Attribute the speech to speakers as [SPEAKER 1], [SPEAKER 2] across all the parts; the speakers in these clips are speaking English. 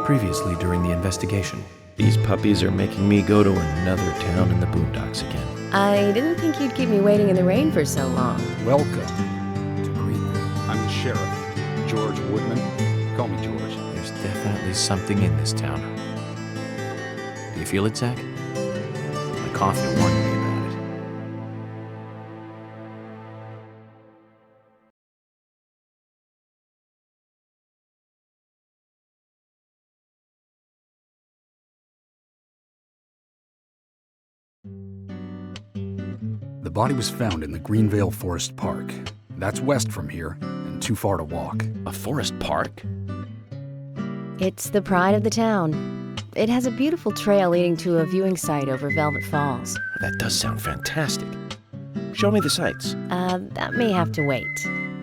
[SPEAKER 1] previously during the investigation.
[SPEAKER 2] These puppies are making me go to another town in the boondocks again.
[SPEAKER 3] I didn't think you'd keep me waiting in the rain for so long.
[SPEAKER 4] Welcome to Greenville. I'm the sheriff, George Woodman. Call me George.
[SPEAKER 1] There's definitely something in this town. Do you feel it, Zach? My coffee warned me about it.
[SPEAKER 4] The body was found in the Greenvale Forest Park. That's west from here, and too far to walk.
[SPEAKER 2] A forest park?
[SPEAKER 3] It's the pride of the town. It has a beautiful trail leading to a viewing site over Velvet Falls.
[SPEAKER 2] That does sound fantastic. Show me the sights.
[SPEAKER 3] That may have to wait.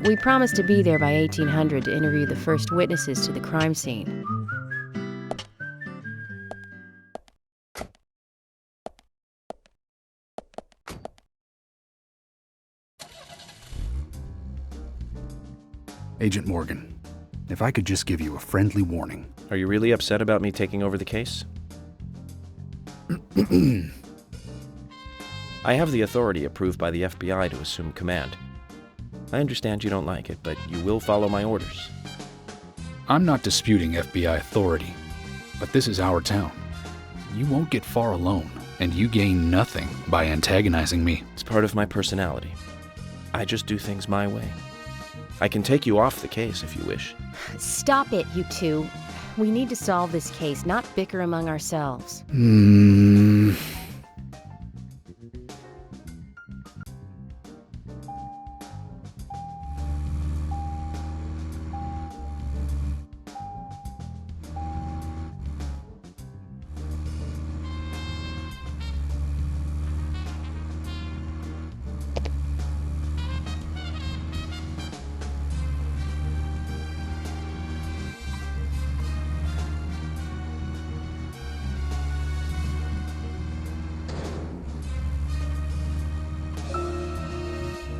[SPEAKER 3] We promised to be there by 1800 to interview the first witnesses to the crime scene.
[SPEAKER 4] Agent Morgan, if I could just give you a friendly warning.
[SPEAKER 2] Are you really upset about me taking over the case? I have the authority approved by the FBI to assume command. I understand you don't like it, but you will follow my orders.
[SPEAKER 4] I'm not disputing FBI authority, but this is our town. You won't get far alone, and you gain nothing by antagonizing me.
[SPEAKER 2] It's part of my personality. I just do things my way. I can take you off the case if you wish.
[SPEAKER 3] Stop it, you two. We need to solve this case, not bicker among ourselves.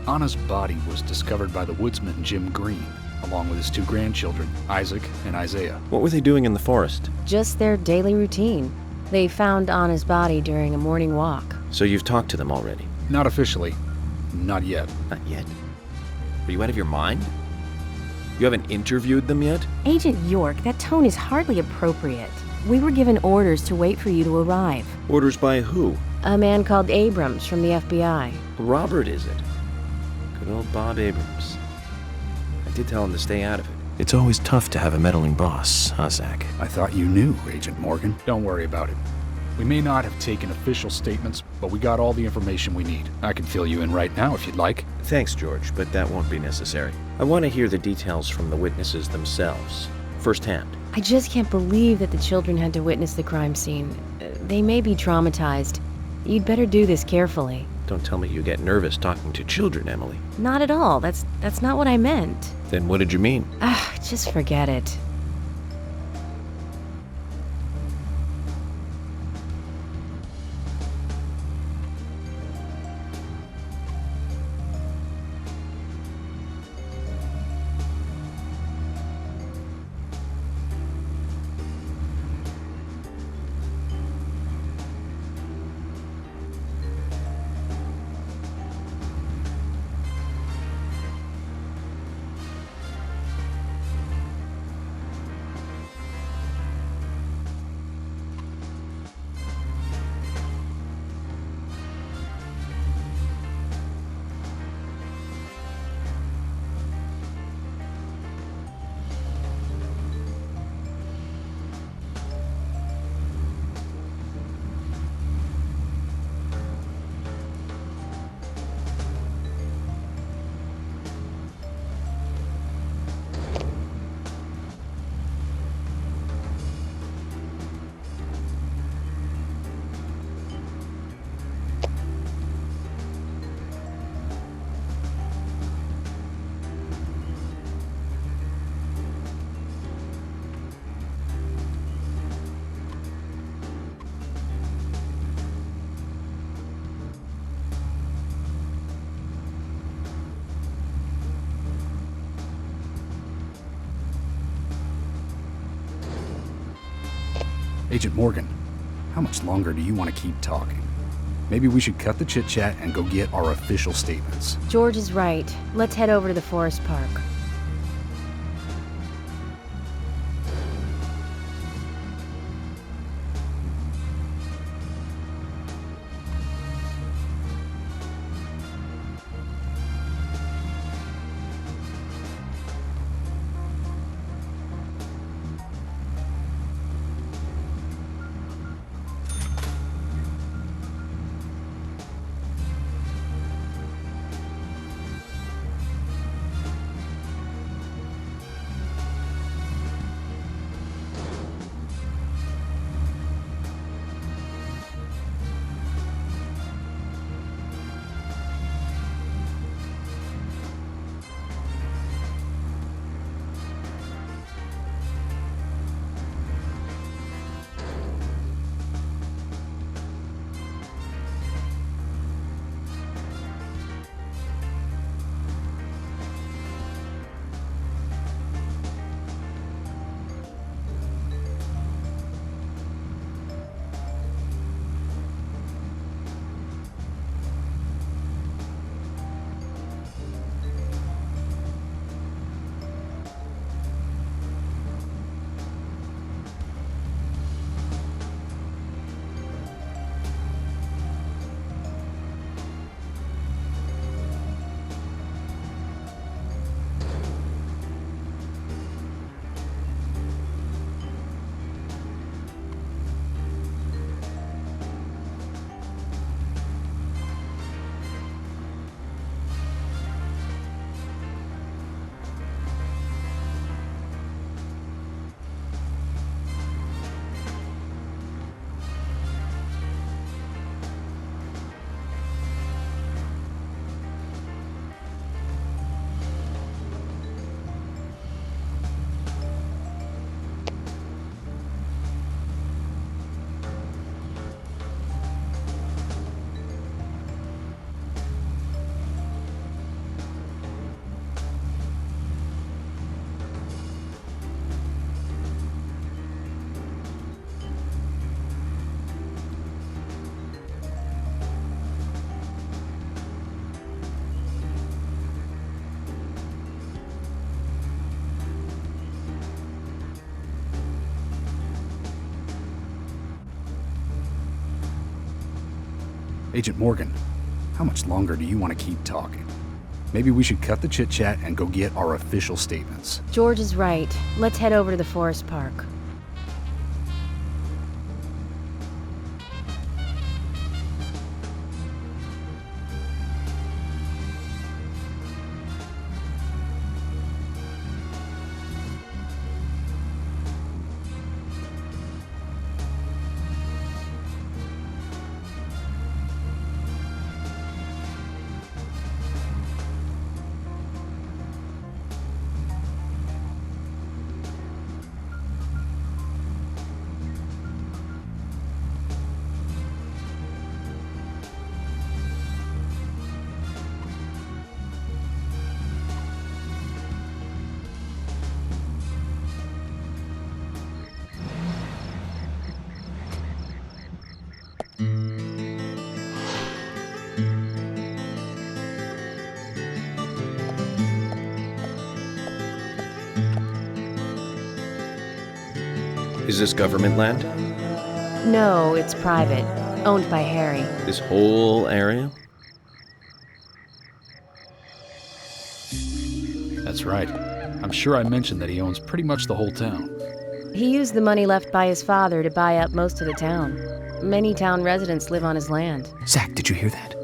[SPEAKER 4] Anna's body was discovered by the woodsman Jim Green, along with his two grandchildren, Isaac and Isaiah.
[SPEAKER 2] What were they doing in the forest?
[SPEAKER 3] Just their daily routine. They found Anna's body during a morning walk.
[SPEAKER 2] So you've talked to them already?
[SPEAKER 4] Not officially. Not yet.
[SPEAKER 2] Not yet. Are you out of your mind? You haven't interviewed them yet?
[SPEAKER 3] Agent York, that tone is hardly appropriate. We were given orders to wait for you to arrive.
[SPEAKER 2] Orders by who?
[SPEAKER 3] A man called Abrams from the FBI.
[SPEAKER 2] Robert, is it? Good old Bob Abrams. I did tell him to stay out of it.
[SPEAKER 1] It's always tough to have a meddling boss, huh, Zach?
[SPEAKER 4] I thought you knew, Agent Morgan. Don't worry about it. We may not have taken official statements, but we got all the information we need. I can fill you in right now if you'd like.
[SPEAKER 2] Thanks, George, but that won't be necessary. I want to hear the details from the witnesses themselves, firsthand.
[SPEAKER 3] I just can't believe that the children had to witness the crime scene. They may be traumatized. You'd better do this carefully.
[SPEAKER 2] Don't tell me you get nervous talking to children, Emily.
[SPEAKER 3] Not at all. That's not what I meant.
[SPEAKER 2] Then what did you mean?
[SPEAKER 3] Just forget it.
[SPEAKER 4] Agent Morgan, how much longer do you want to keep talking? Maybe we should cut the chit-chat and go get our official statements.
[SPEAKER 3] George is right. Let's head over to the forest park.
[SPEAKER 4] Agent Morgan, how much longer do you want to keep talking? Maybe we should cut the chit-chat and go get our official statements.
[SPEAKER 3] George is right. Let's head over to the forest park.
[SPEAKER 2] Is this government land?
[SPEAKER 3] No, it's private. Owned by Harry.
[SPEAKER 2] This whole area?
[SPEAKER 4] That's right. I'm sure I mentioned that he owns pretty much the whole town.
[SPEAKER 3] He used the money left by his father to buy up most of the town. Many town residents live on his land.
[SPEAKER 1] Zach, did you hear that?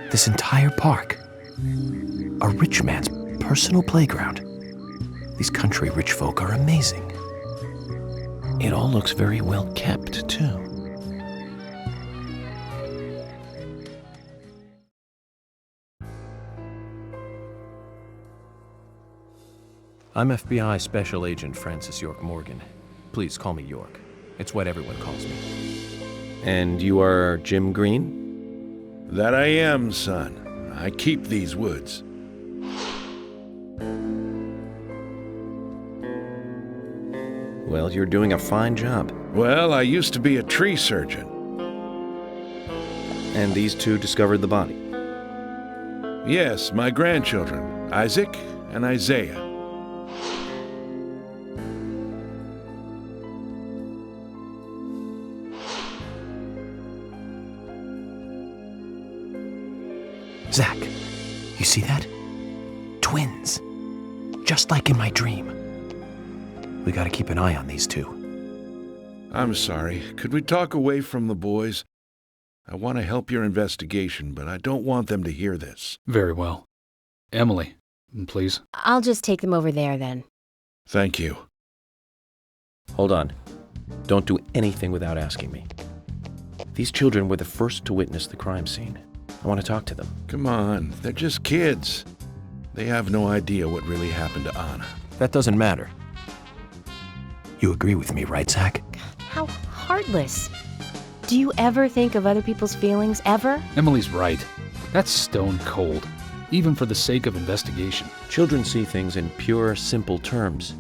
[SPEAKER 1] This entire park. A rich man's personal playground. These country rich folk are amazing.
[SPEAKER 2] It all looks very well kept, too.
[SPEAKER 1] I'm FBI Special Agent Francis York Morgan. Please call me York. It's what everyone calls me.
[SPEAKER 2] And you are Jim Green?
[SPEAKER 5] That I am, son. I keep these woods.
[SPEAKER 2] Well, you're doing a fine job.
[SPEAKER 5] Well, I used to be a tree surgeon.
[SPEAKER 2] And these two discovered the body.
[SPEAKER 5] Yes, my grandchildren, Isaac and Isaiah.
[SPEAKER 1] Zach, you see that? Twins. Just like in my dream. We gotta keep an eye on these two.
[SPEAKER 5] I'm sorry. Could we talk away from the boys? I want to help your investigation, but I don't want them to hear this.
[SPEAKER 4] Very well. Emily, please.
[SPEAKER 3] I'll just take them over there then.
[SPEAKER 5] Thank you.
[SPEAKER 2] Hold on. Don't do anything without asking me. These children were the first to witness the crime scene. I want to talk to them.
[SPEAKER 5] Come on, they're just kids. They have no idea what really happened to Anna.
[SPEAKER 1] That doesn't matter. You agree with me, right, Zach?
[SPEAKER 3] How heartless. Do you ever think of other people's feelings, ever?
[SPEAKER 4] Emily's right. That's stone cold, even for the sake of investigation.
[SPEAKER 2] Children see things in pure, simple terms.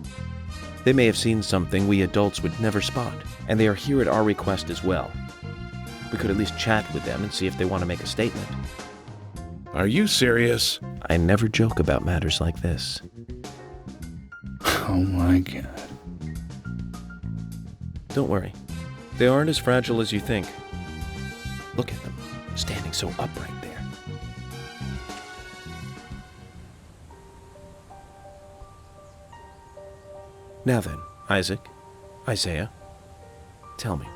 [SPEAKER 2] They may have seen something we adults would never spot, and they are here at our request as well. We could at least chat with them and see if they want to make a statement.
[SPEAKER 5] Are you serious?
[SPEAKER 2] I never joke about matters like this.
[SPEAKER 4] Oh my God.
[SPEAKER 2] Don't worry. They aren't as fragile as you think. Look at them, standing so upright there. Now then, Isaac, Isaiah, tell me,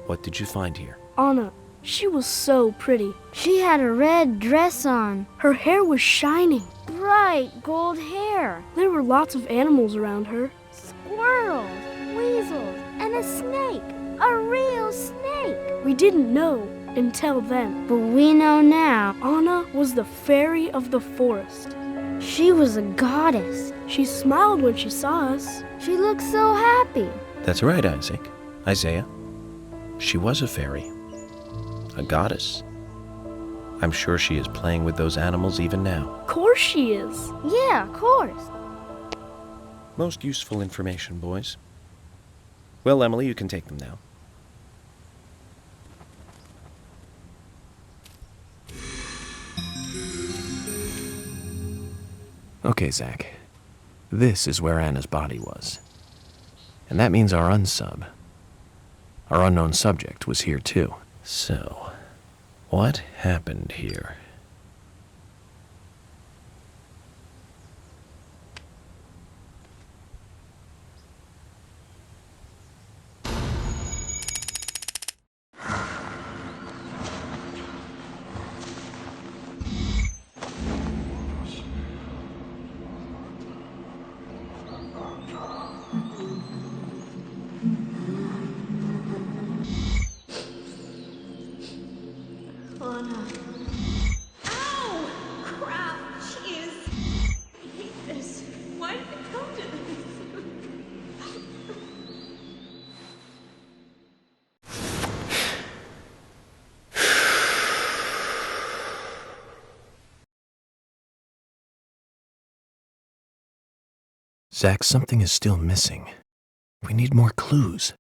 [SPEAKER 2] what did you find here?
[SPEAKER 6] Anna, she was so pretty. She had a red dress on. Her hair was shining. Bright gold hair. There were lots of animals around her. Squirrels, weasels, and a snake. A real snake. We didn't know until then. But we know now. Anna was the fairy of the forest. She was a goddess. She smiled when she saw us. She looked so happy.
[SPEAKER 2] That's right, Isaac. Isaiah. She was a fairy. A goddess. I'm sure she is playing with those animals even now.
[SPEAKER 6] Of course she is. Yeah, of course.
[SPEAKER 2] Most useful information, boys. Well, Emily, you can take them now.
[SPEAKER 1] Okay, Zach. This is where Anna's body was. And that means our unsub, our unknown subject, was here too.
[SPEAKER 2] So, what happened here?
[SPEAKER 7] Anna. Ow! Crap! Jeez! I hate this. Why did it come to this?
[SPEAKER 1] Zach, something is still missing. We need more clues.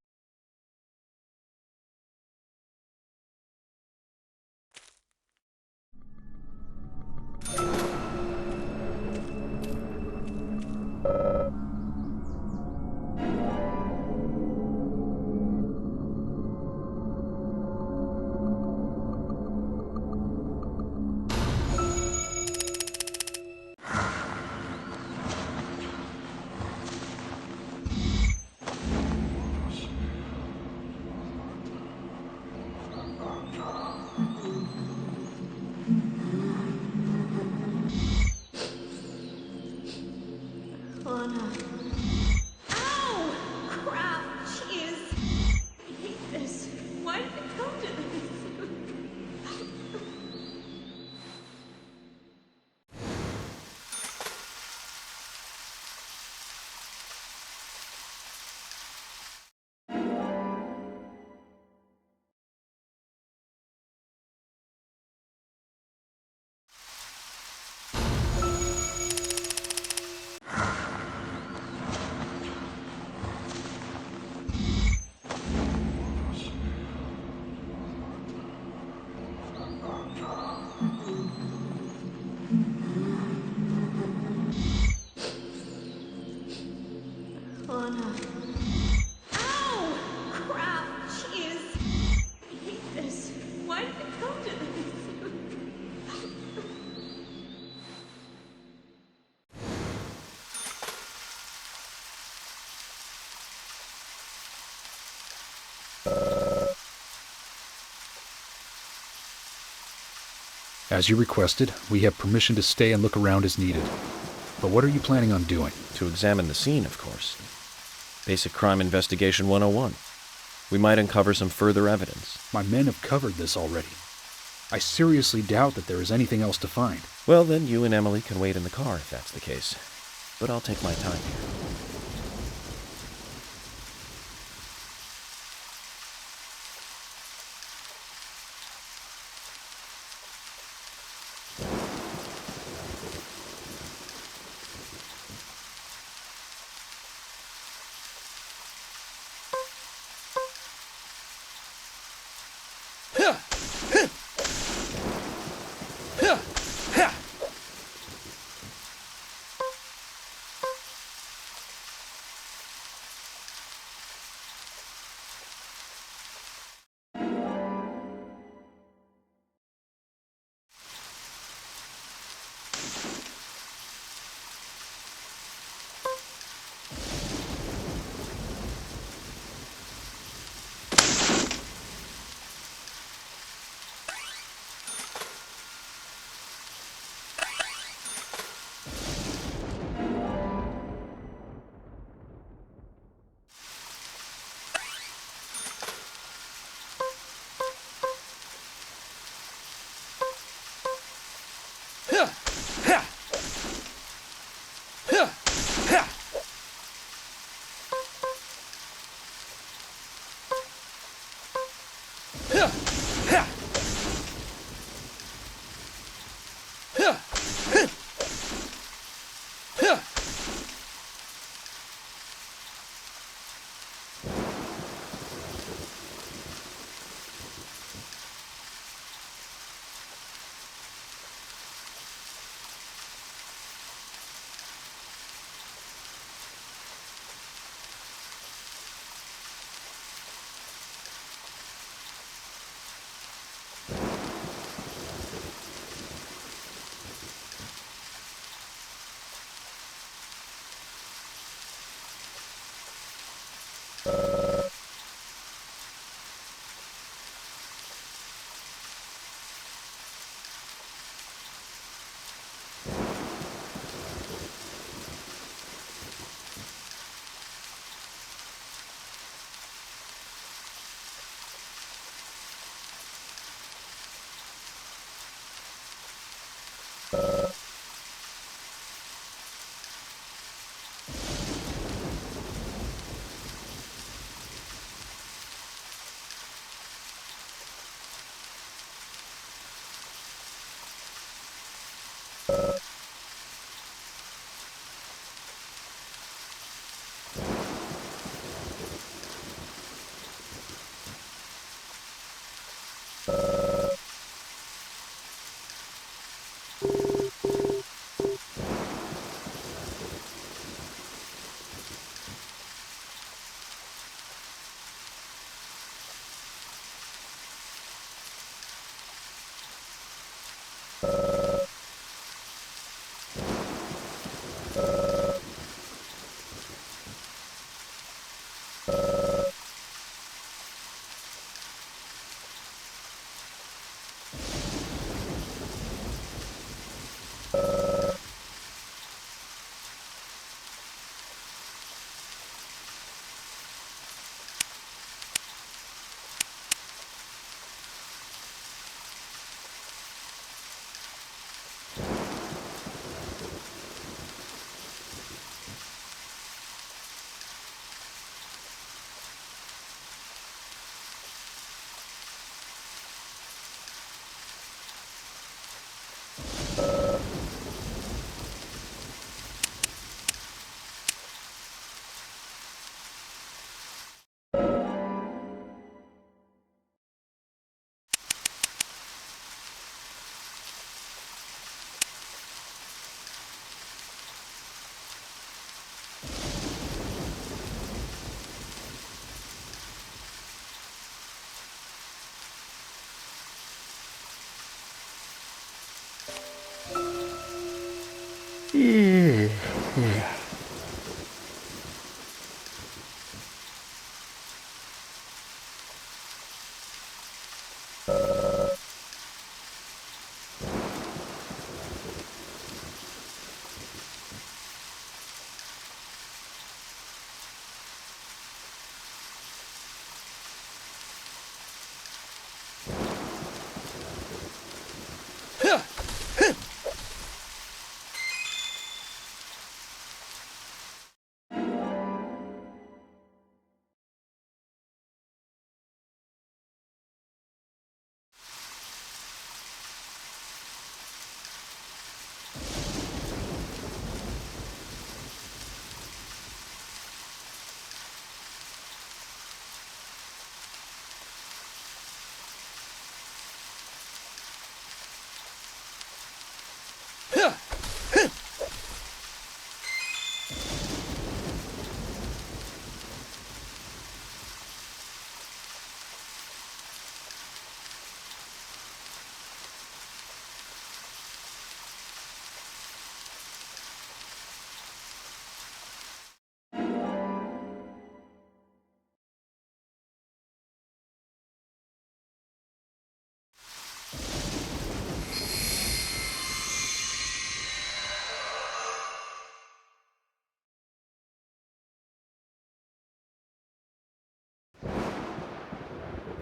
[SPEAKER 7] Anna. Ow! Crap! Jeez! I hate this. Why did it come to this?
[SPEAKER 4] As you requested, we have permission to stay and look around as needed. But what are you planning on doing?
[SPEAKER 2] To examine the scene, of course. Basic Crime Investigation 101. We might uncover some further evidence.
[SPEAKER 4] My men have covered this already. I seriously doubt that there is anything else to find.
[SPEAKER 2] Well, then you and Emily can wait in the car if that's the case. But I'll take my time here.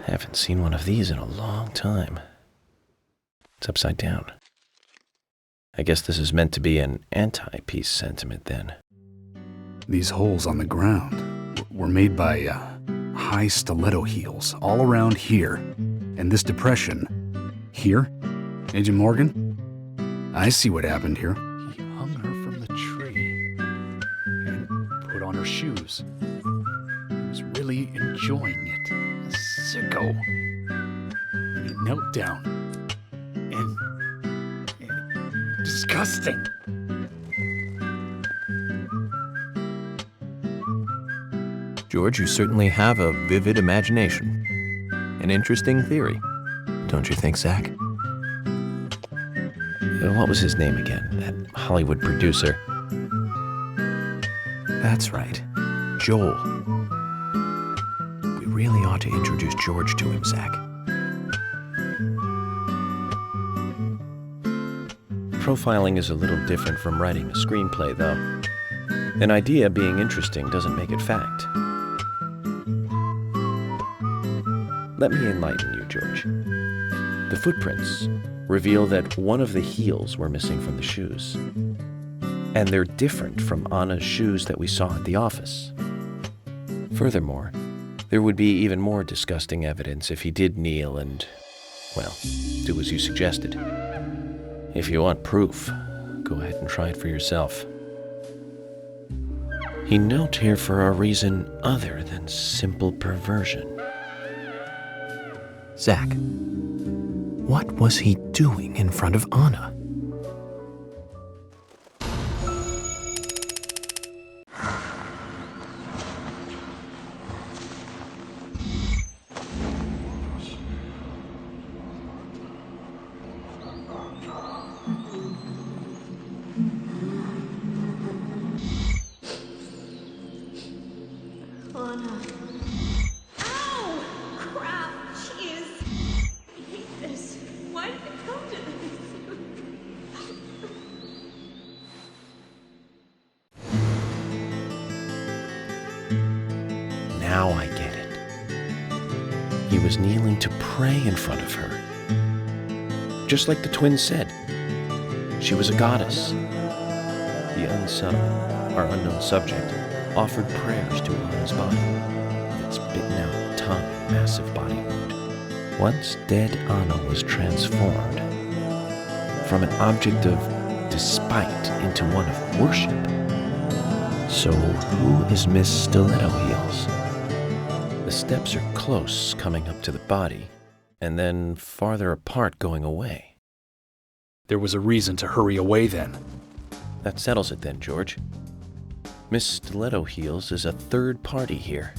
[SPEAKER 2] Haven't seen one of these in a long time. It's upside down. I guess this is meant to be an anti-peace sentiment then.
[SPEAKER 4] These holes on the ground were made by high stiletto heels all around here. And this depression here, Agent Morgan, I see what happened here. He hung her from the tree and put on her shoes. He was really enjoying it. A sicko. And he knelt down. And disgusting.
[SPEAKER 1] George, you certainly have a vivid imagination. An interesting theory. Don't you think, Zach?
[SPEAKER 2] What was his name again? That Hollywood producer.
[SPEAKER 1] That's right. Joel. We really ought to introduce George to him, Zach.
[SPEAKER 2] Profiling is a little different from writing a screenplay, though. An idea being interesting doesn't make it fact. Let me enlighten you, George. The footprints reveal that one of the heels were missing from the shoes. And they're different from Anna's shoes that we saw at the office. Furthermore, there would be even more disgusting evidence if he did kneel and, well, do as you suggested. If you want proof, go ahead and try it for yourself. He knelt here for a reason other than simple perversion.
[SPEAKER 1] Zach, what was he doing in front of Anna?
[SPEAKER 7] Anna. Ow! Crap! Jeez! I hate this. Why did it come to this?
[SPEAKER 2] Now I get it. He was kneeling to pray in front of her. Just like the twins said. She was a goddess. The unsubtle, our unknown subject, offered prayers to Anna's body, with its bitten-out tongue and massive body wound. Once dead Anna was transformed from an object of despite into one of worship. So who is Miss Stiletto Heels? The steps are close coming up to the body, and then farther apart going away.
[SPEAKER 4] There was a reason to hurry away then.
[SPEAKER 2] That settles it then, George. Miss Stiletto Heels is a third party here.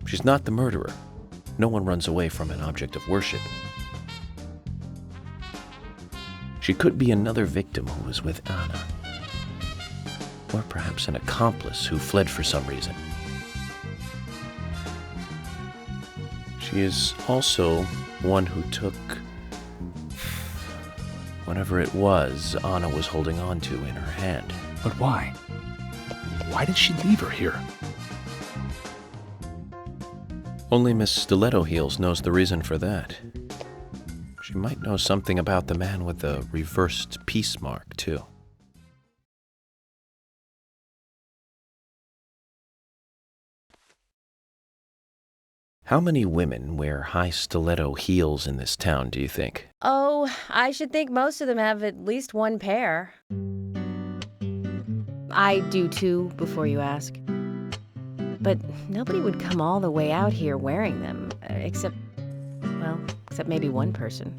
[SPEAKER 2] She's not the murderer. No one runs away from an object of worship. She could be another victim who was with Anna. Or perhaps an accomplice who fled for some reason. She is also one who took whatever it was Anna was holding on to in her hand.
[SPEAKER 4] But why? Why did she leave her here?
[SPEAKER 2] Only Miss Stiletto Heels knows the reason for that. She might know something about the man with the reversed peace mark, too. How many women wear high stiletto heels in this town, do you think?
[SPEAKER 3] Oh, I should think most of them have at least one pair. I do too, before you ask. But nobody would come all the way out here wearing them, except maybe one person.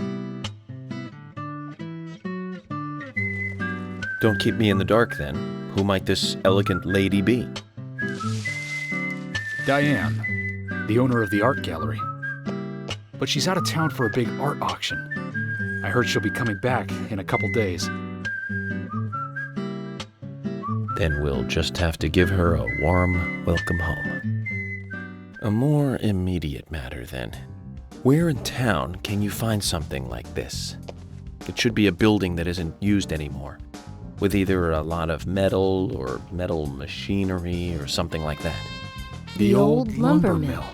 [SPEAKER 2] Don't keep me in the dark, then. Who might this elegant lady be?
[SPEAKER 4] Diane, the owner of the art gallery. But she's out of town for a big art auction. I heard she'll be coming back in a couple days.
[SPEAKER 2] Then we'll just have to give her a warm welcome home. A more immediate matter, then. Where in town can you find something like this? It should be a building that isn't used anymore, with either a lot of metal or metal machinery or something like that.
[SPEAKER 3] The old lumber mill.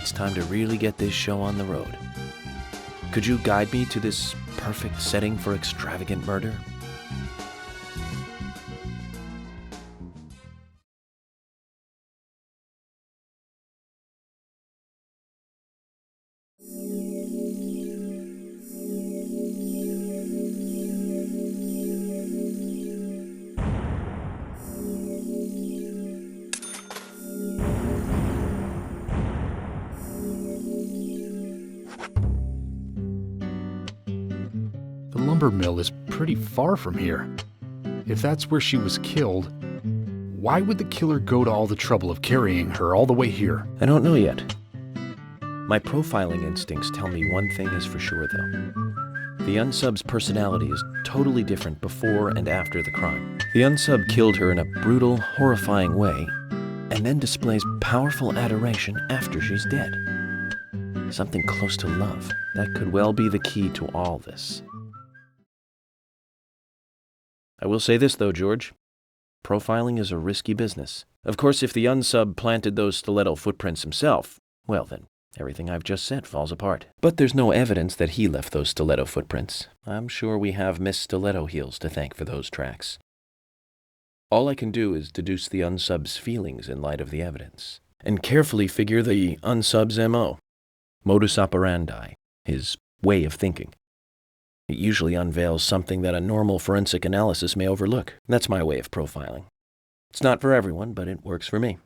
[SPEAKER 2] It's time to really get this show on the road. Could you guide me to this perfect setting for extravagant murder?
[SPEAKER 4] The lumber mill is pretty far from here. If that's where she was killed, why would the killer go to all the trouble of carrying her all the way here?
[SPEAKER 2] I don't know yet. My profiling instincts tell me one thing is for sure, though. The unsub's personality is totally different before and after the crime. The unsub killed her in a brutal, horrifying way, and then displays powerful adoration after she's dead. Something close to love. That could well be the key to all this. I will say this, though, George. Profiling is a risky business. Of course, if the unsub planted those stiletto footprints himself, well then, everything I've just said falls apart. But there's no evidence that he left those stiletto footprints. I'm sure we have Miss Stiletto Heels to thank for those tracks. All I can do is deduce the unsub's feelings in light of the evidence, and carefully figure the unsub's MO, modus operandi, his way of thinking. It usually unveils something that a normal forensic analysis may overlook. That's my way of profiling. It's not for everyone, but it works for me.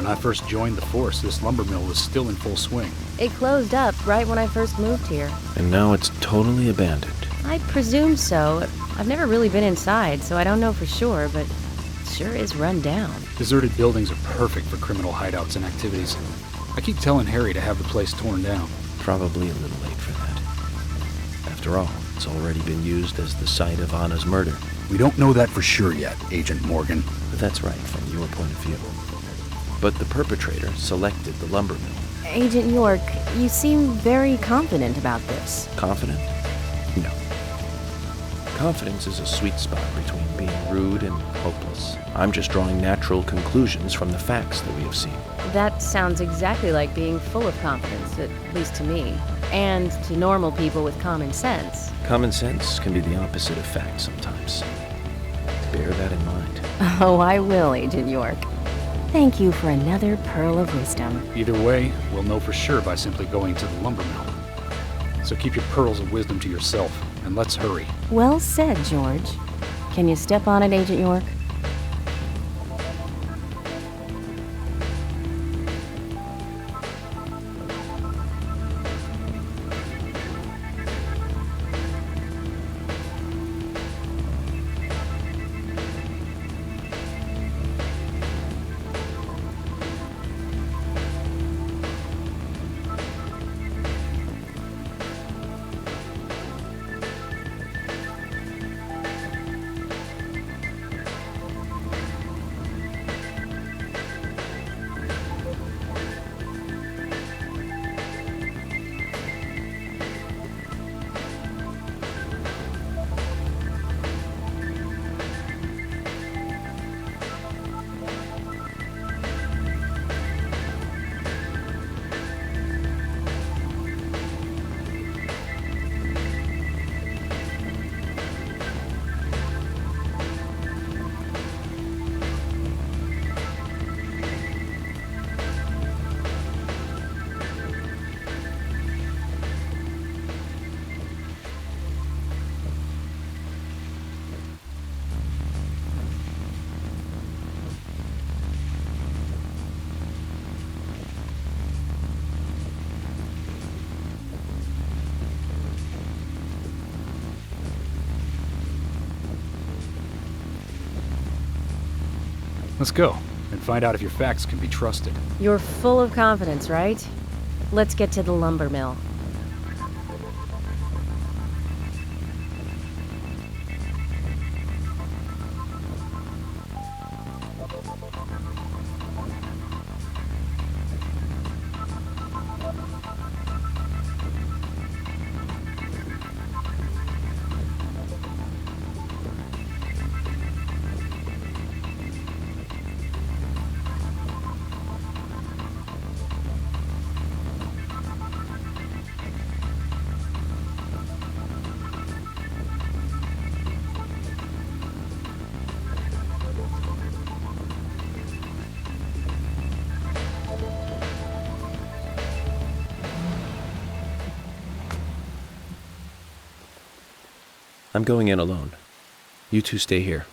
[SPEAKER 4] When I first joined the force, this lumber mill was still in full swing.
[SPEAKER 3] It closed up right when I first moved here.
[SPEAKER 2] And now it's totally abandoned.
[SPEAKER 3] I presume so. I've never really been inside, so I don't know for sure, but it sure is run down.
[SPEAKER 4] Deserted buildings are perfect for criminal hideouts and activities. I keep telling Harry to have the place torn down.
[SPEAKER 2] Probably a little late for that. After all, it's already been used as the site of Anna's murder.
[SPEAKER 4] We don't know that for sure yet, Agent Morgan.
[SPEAKER 2] But that's right, from your point of view. But the perpetrator selected the lumber mill.
[SPEAKER 3] Agent York, you seem very confident about this.
[SPEAKER 2] Confident? No. Confidence is a sweet spot between being rude and hopeless. I'm just drawing natural conclusions from the facts that we have seen.
[SPEAKER 3] That sounds exactly like being full of confidence, at least to me, and to normal people with common sense.
[SPEAKER 2] Common sense can be the opposite of fact sometimes. Bear that in mind.
[SPEAKER 3] Oh, I will, Agent York. Thank you for another pearl of wisdom.
[SPEAKER 4] Either way, we'll know for sure by simply going to the lumber mill. So keep your pearls of wisdom to yourself, and let's hurry.
[SPEAKER 3] Well said, George. Can you step on it, Agent York?
[SPEAKER 4] Let's go. and find out if your facts can be trusted.
[SPEAKER 3] You're full of confidence, right? Let's get to the lumber mill.
[SPEAKER 2] I'm going in alone. You two stay here.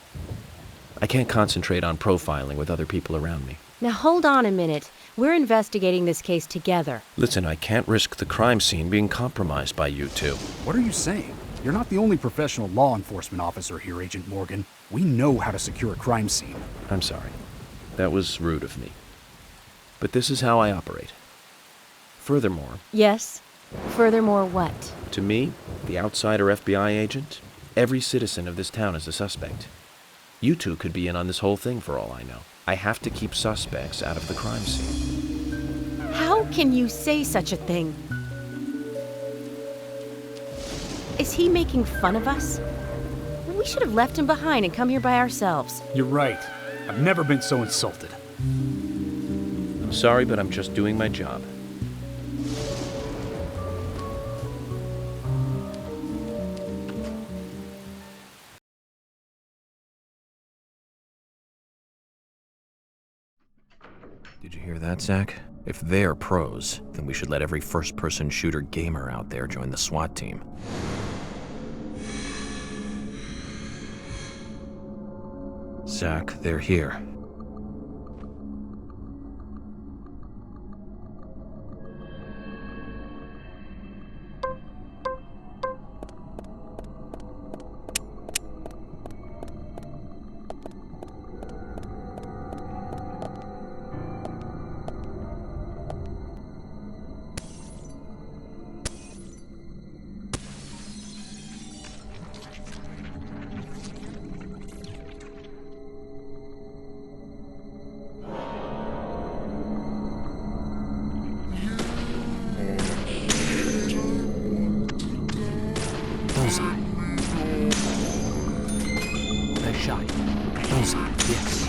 [SPEAKER 2] I can't concentrate on profiling with other people around me.
[SPEAKER 3] Now hold on a minute. We're investigating this case together.
[SPEAKER 2] Listen, I can't risk the crime scene being compromised by you two.
[SPEAKER 4] What are you saying? You're not the only professional law enforcement officer here, Agent Morgan. We know how to secure a crime scene.
[SPEAKER 2] I'm sorry. That was rude of me. But this is how I operate. Furthermore,
[SPEAKER 3] Yes? Furthermore, what?
[SPEAKER 2] to me, the outsider FBI agent, every citizen of this town is a suspect. You two could be in on this whole thing for all I know. I have to keep suspects out of the crime scene.
[SPEAKER 3] How can you say such a thing? Is he making fun of us? We should have left him behind and come here by ourselves.
[SPEAKER 4] You're right. I've never been so insulted.
[SPEAKER 2] I'm sorry, but I'm just doing my job.
[SPEAKER 1] Did you hear that, Zach? If they're pros, then we should let every first-person shooter gamer out there join the SWAT team. Zach, they're here. Bullseye. Nice shot. Bullseye, yes.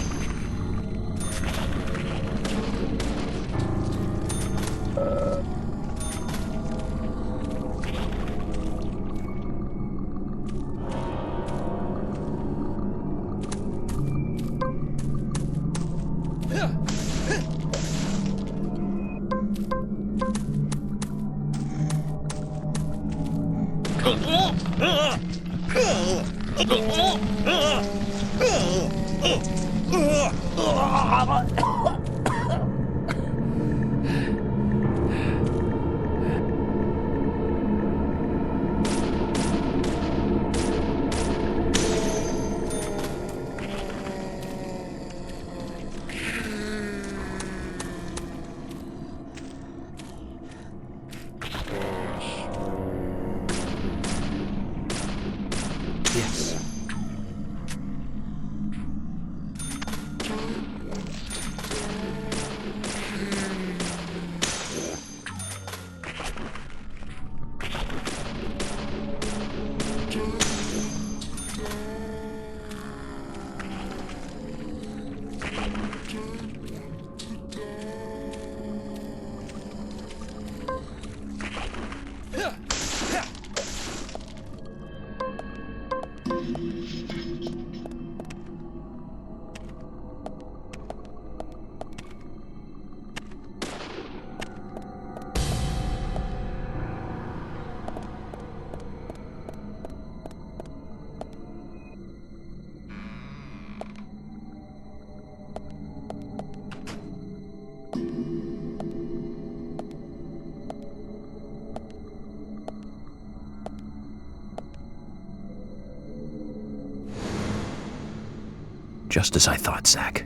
[SPEAKER 1] Yes. Just as I thought, Zach.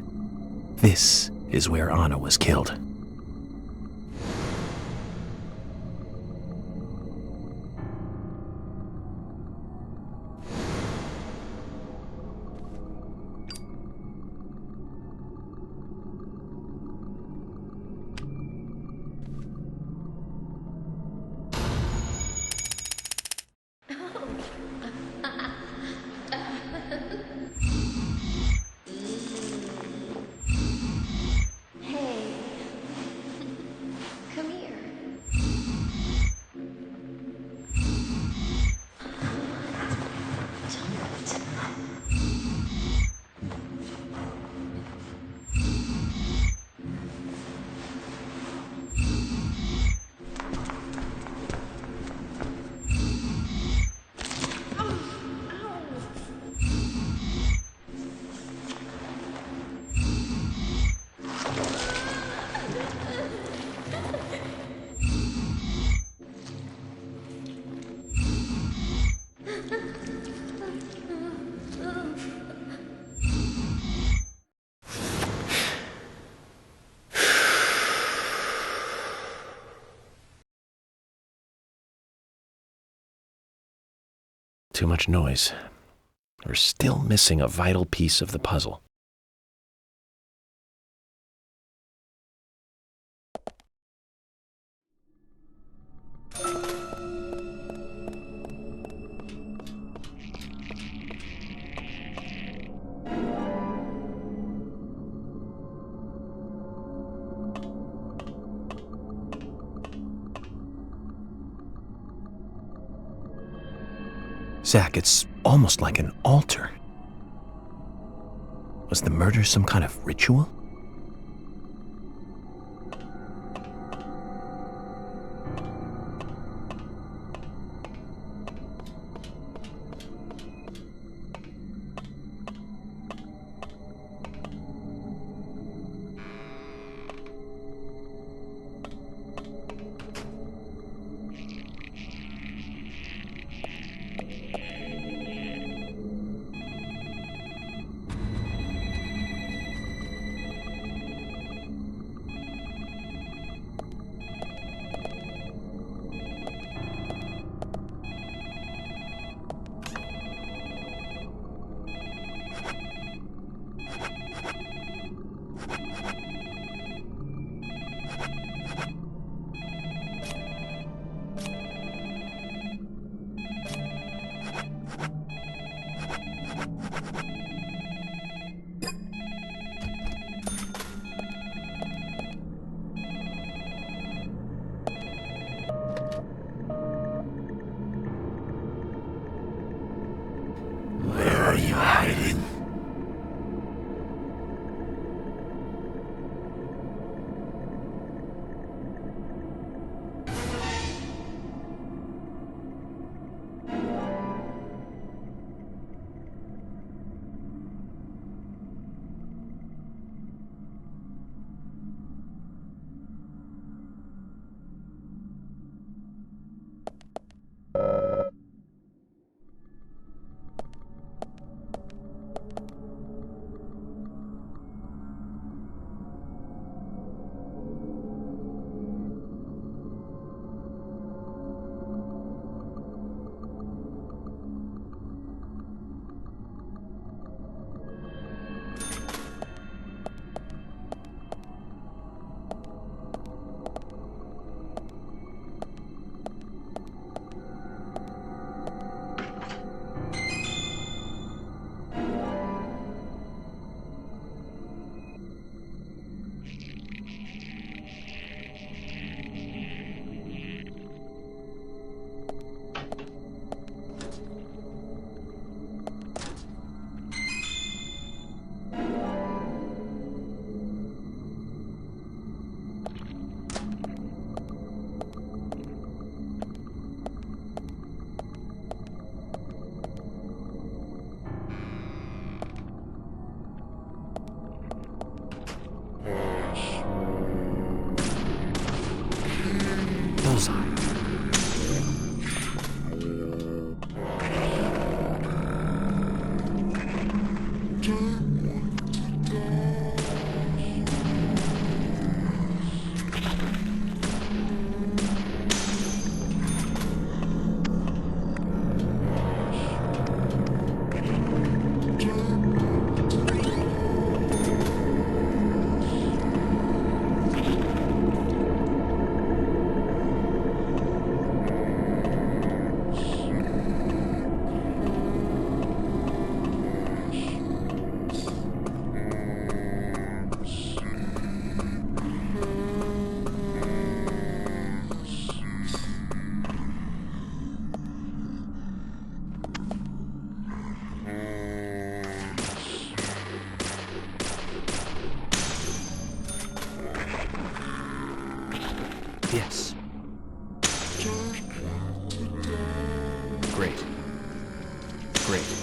[SPEAKER 1] This is where Anna was killed.
[SPEAKER 7] Hey. Come here.
[SPEAKER 1] Too much noise. We're still missing a vital piece of the puzzle. Zach, it's almost like an altar. Was the murder some kind of ritual? Great.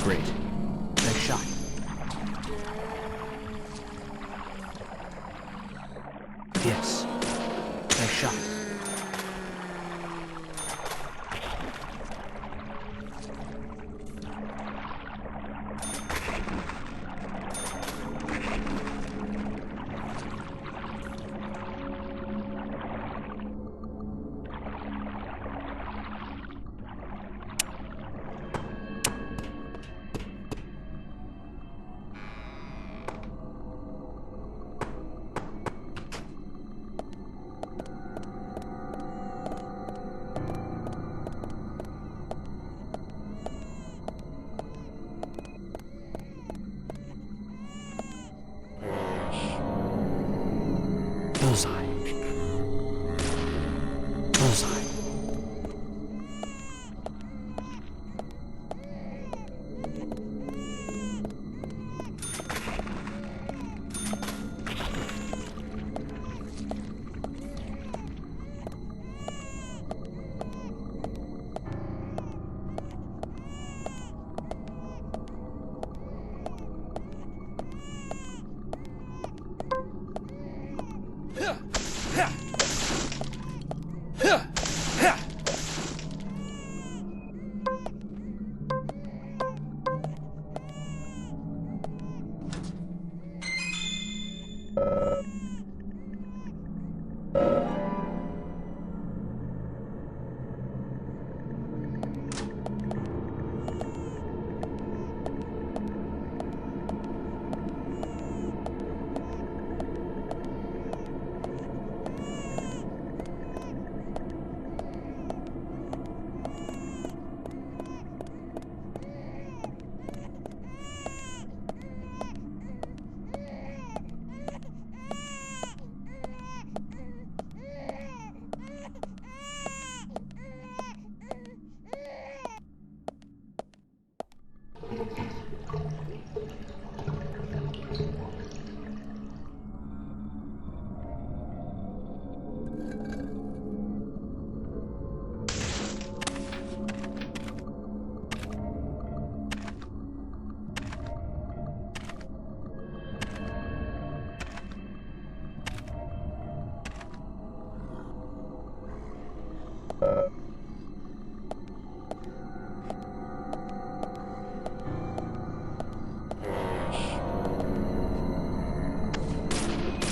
[SPEAKER 1] Great. Nice shot. Yes. Nice shot. Bullseye. Bullseye.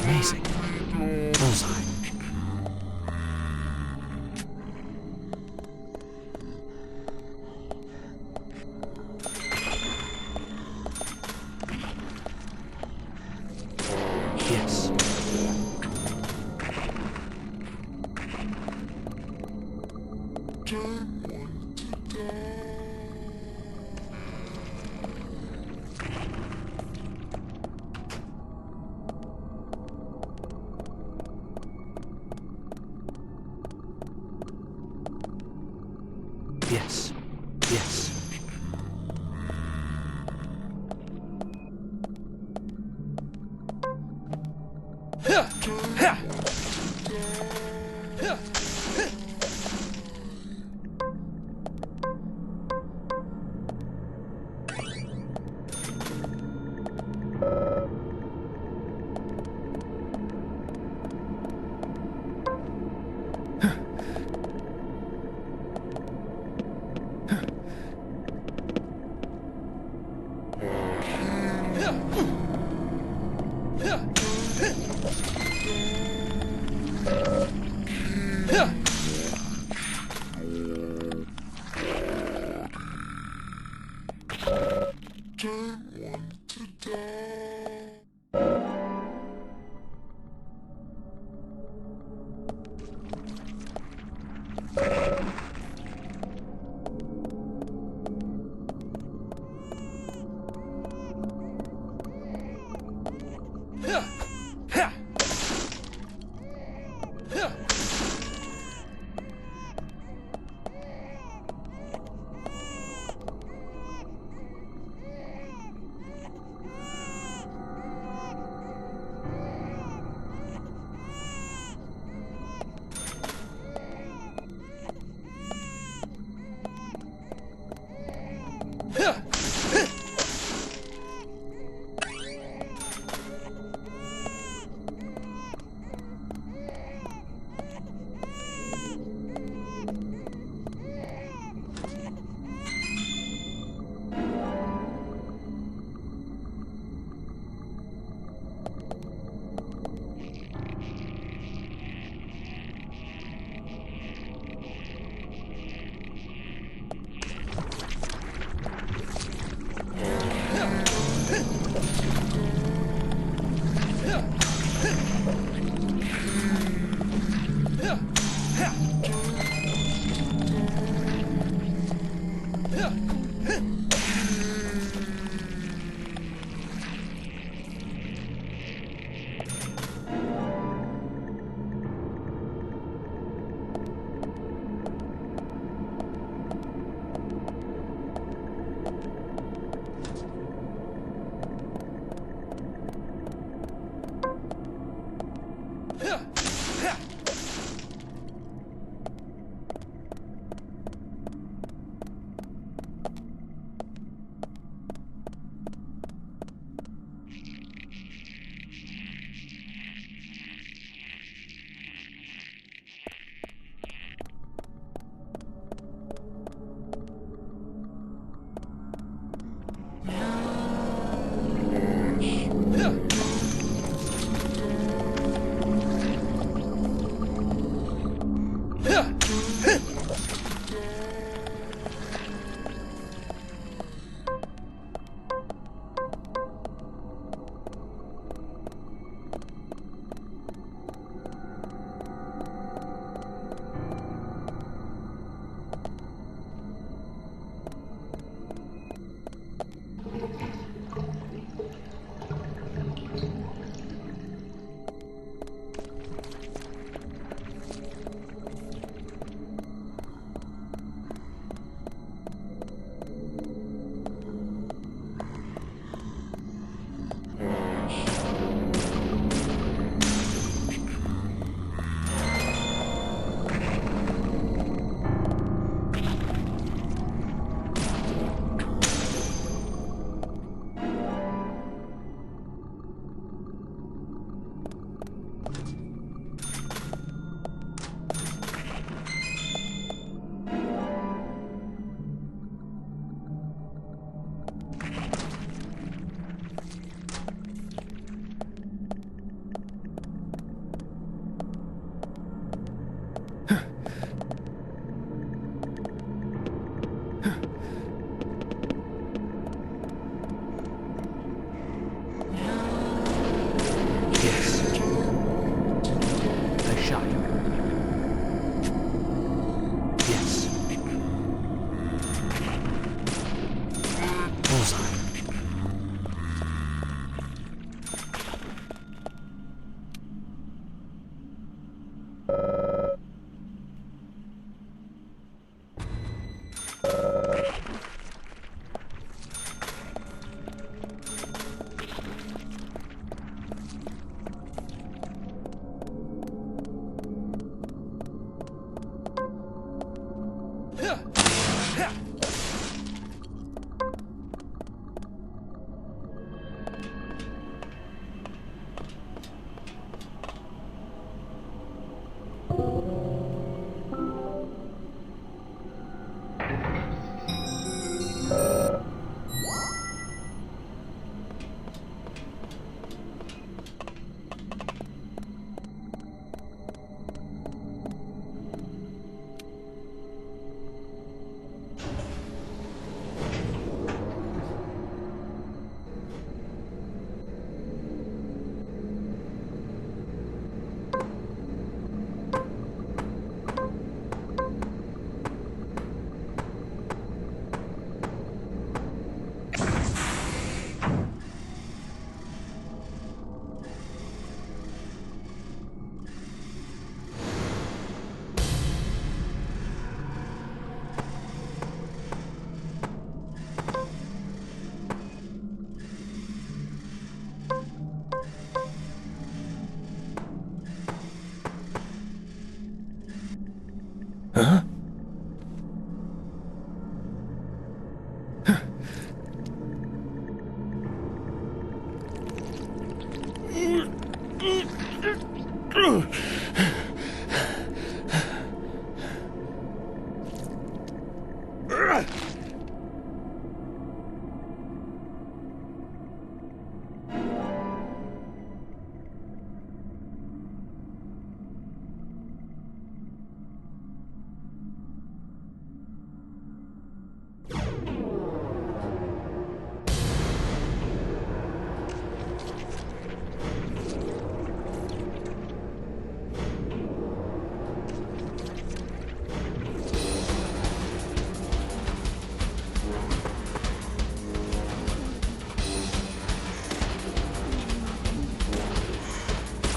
[SPEAKER 1] Amazing. Bullseye. Yes.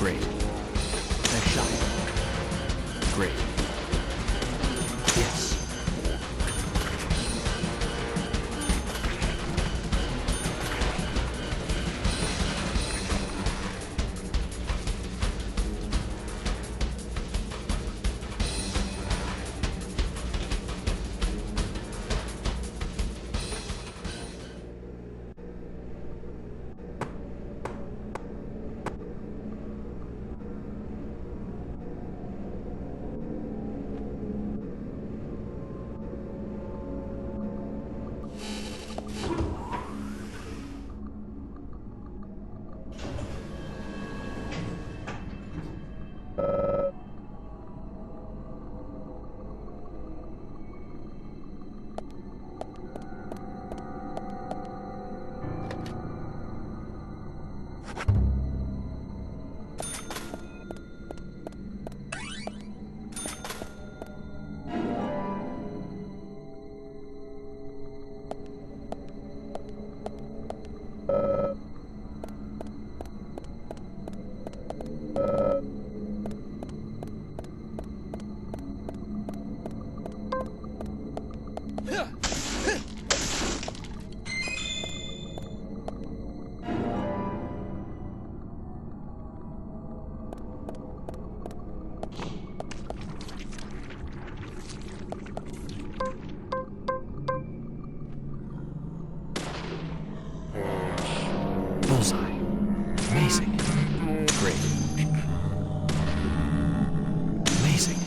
[SPEAKER 1] Great. Nice shot. Great. Yes. Bullseye. Amazing. Great. Amazing.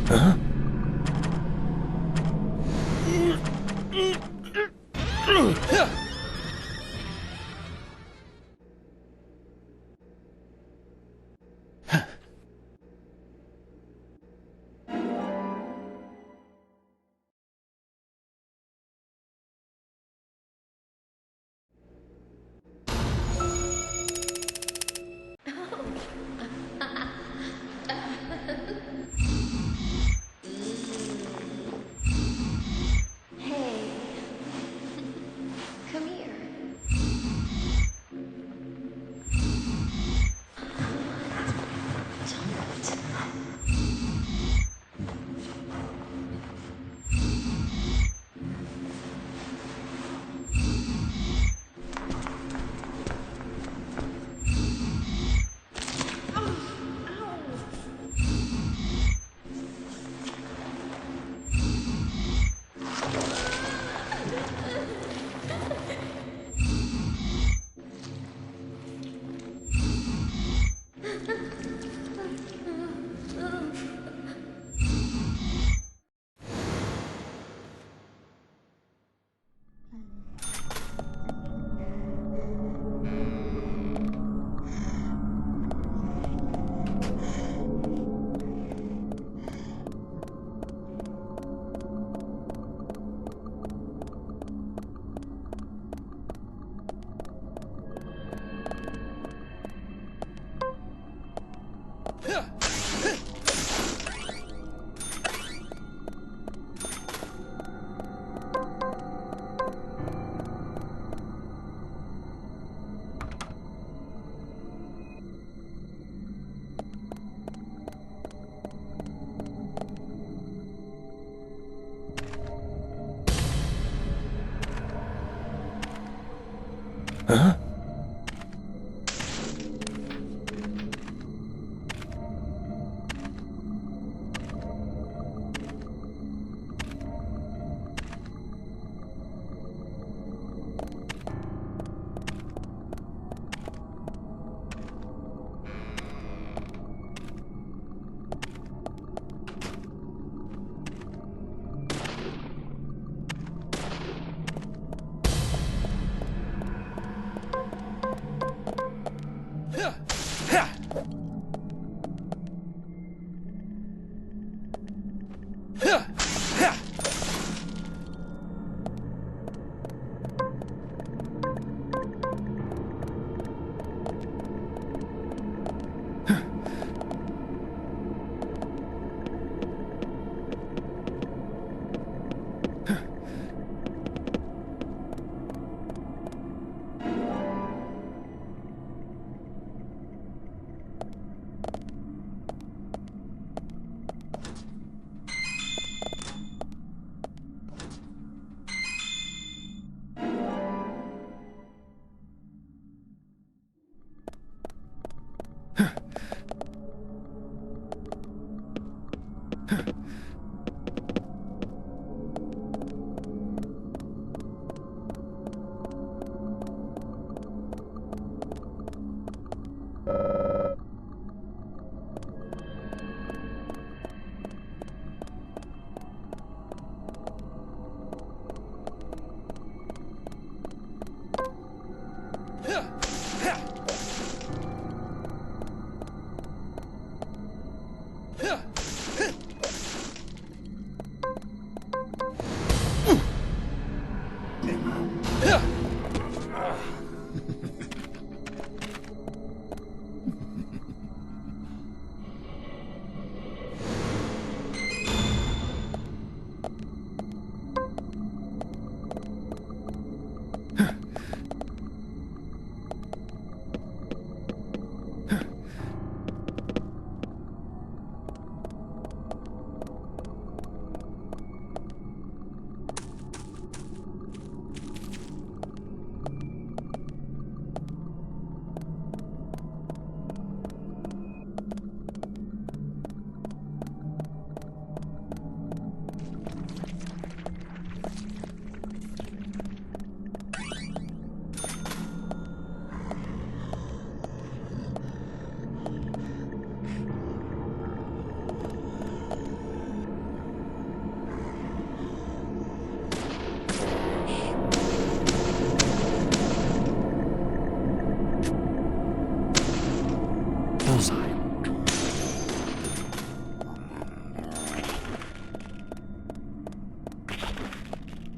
[SPEAKER 1] Huh?
[SPEAKER 7] Hey, come here.
[SPEAKER 1] Huh?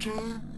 [SPEAKER 1] Amazing.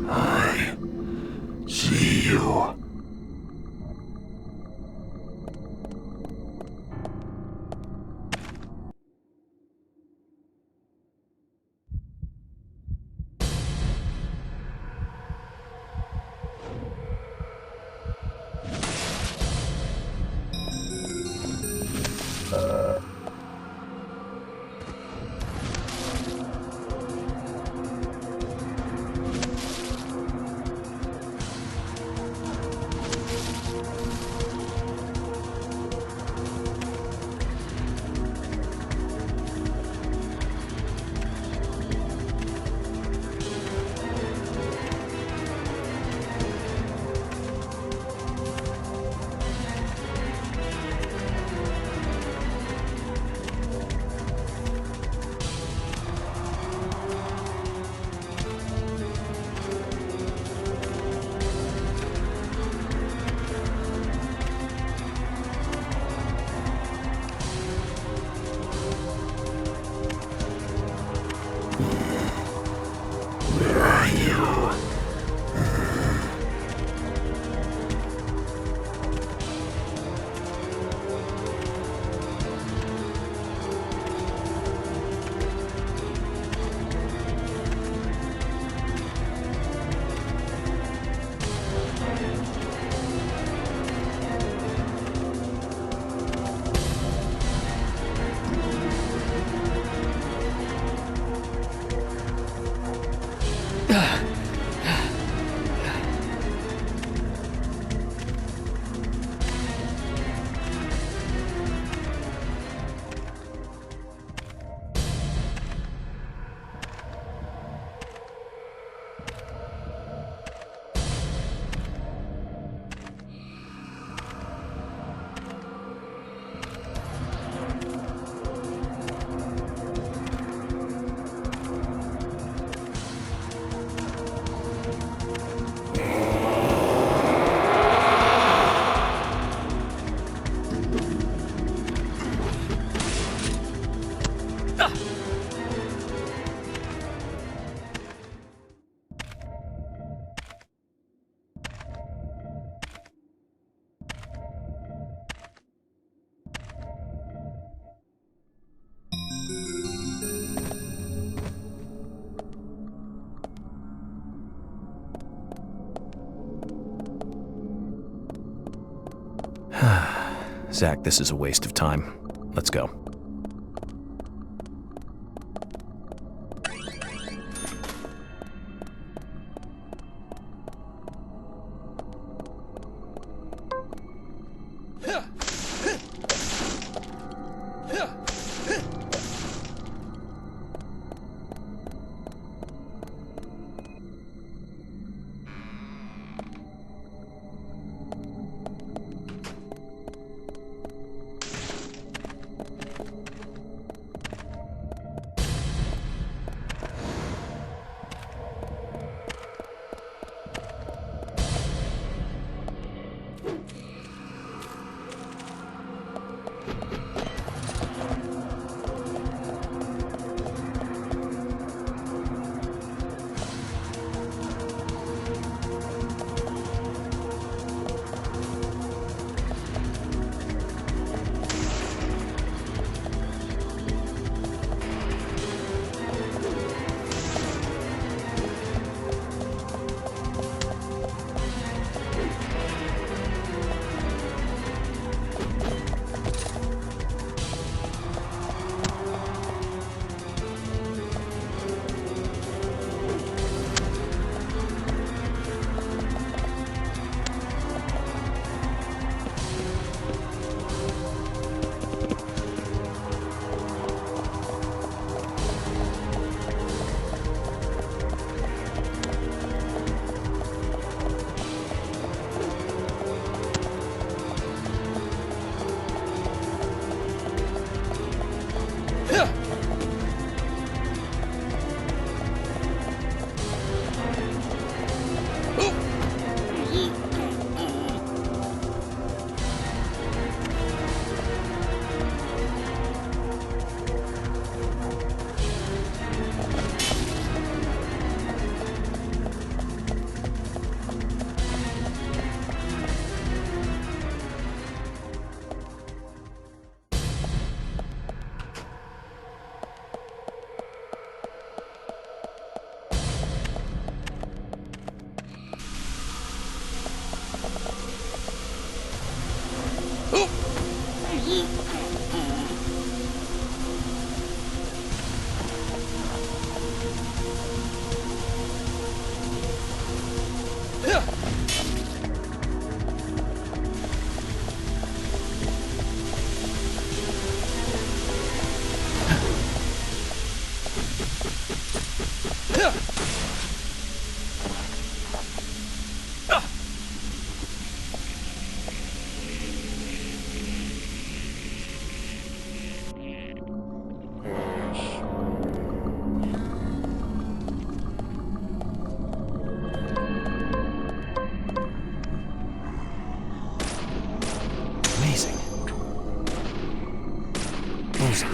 [SPEAKER 1] I see you. Where are you? Zach, this is a waste of time. Let's go. Amazing. Bullseye.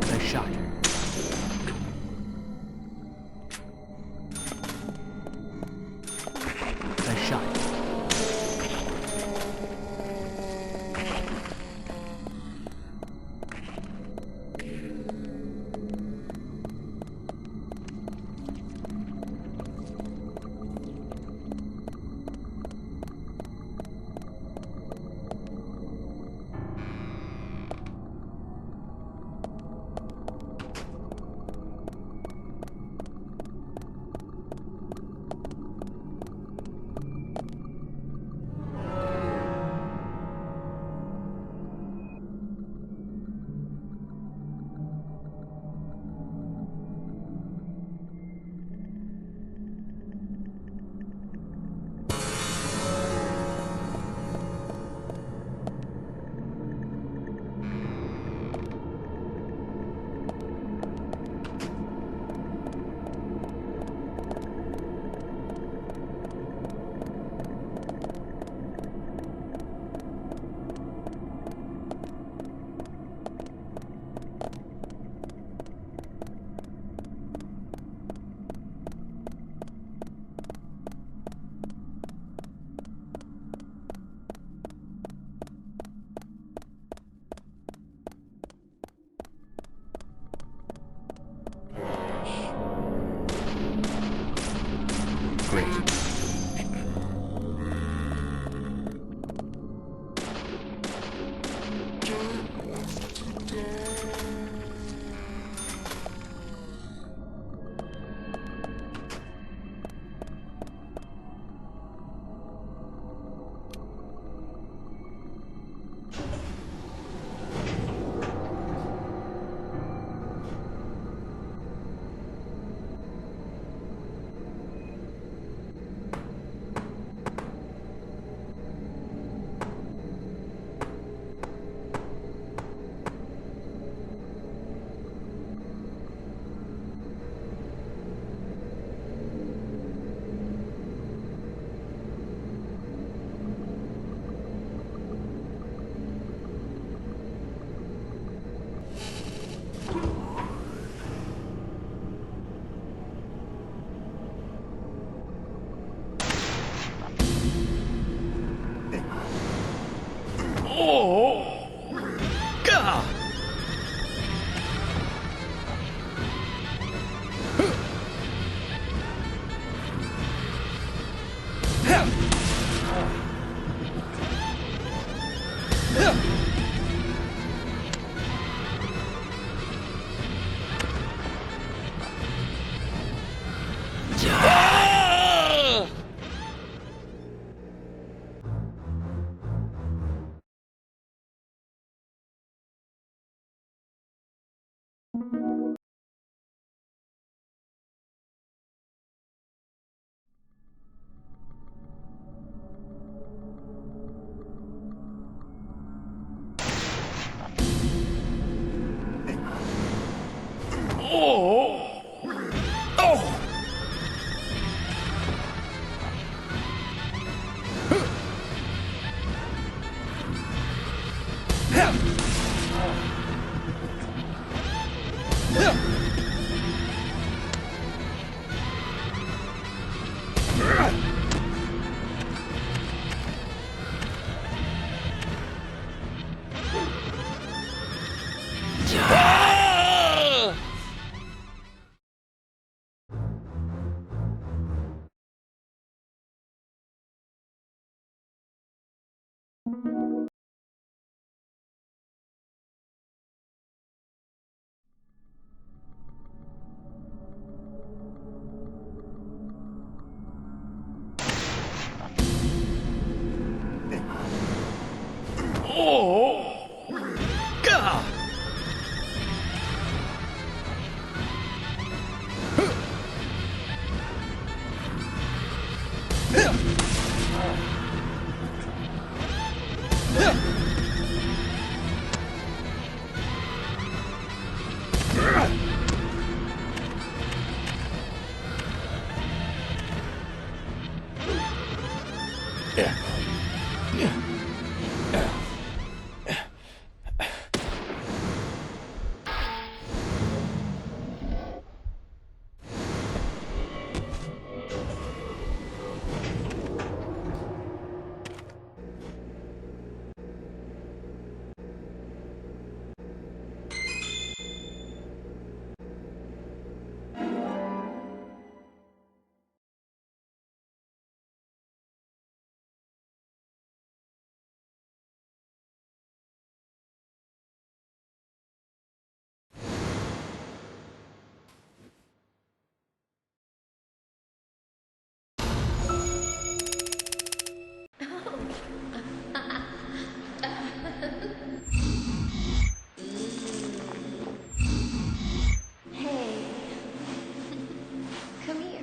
[SPEAKER 1] Nice shot. Nice shot. Great.
[SPEAKER 7] Hey, come here.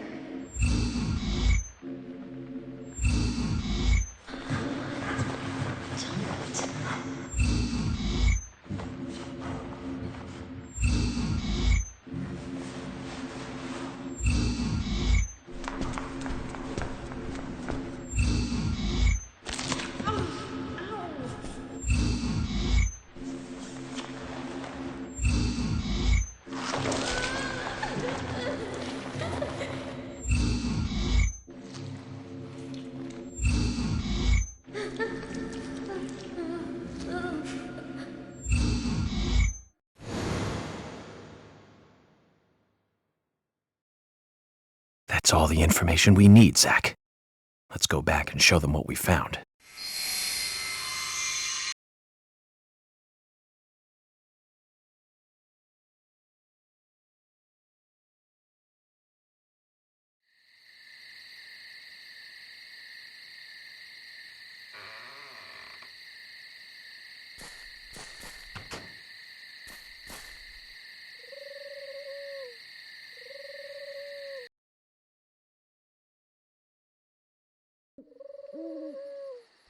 [SPEAKER 1] That's all the information we need, Zach. Let's go back and show them what we found.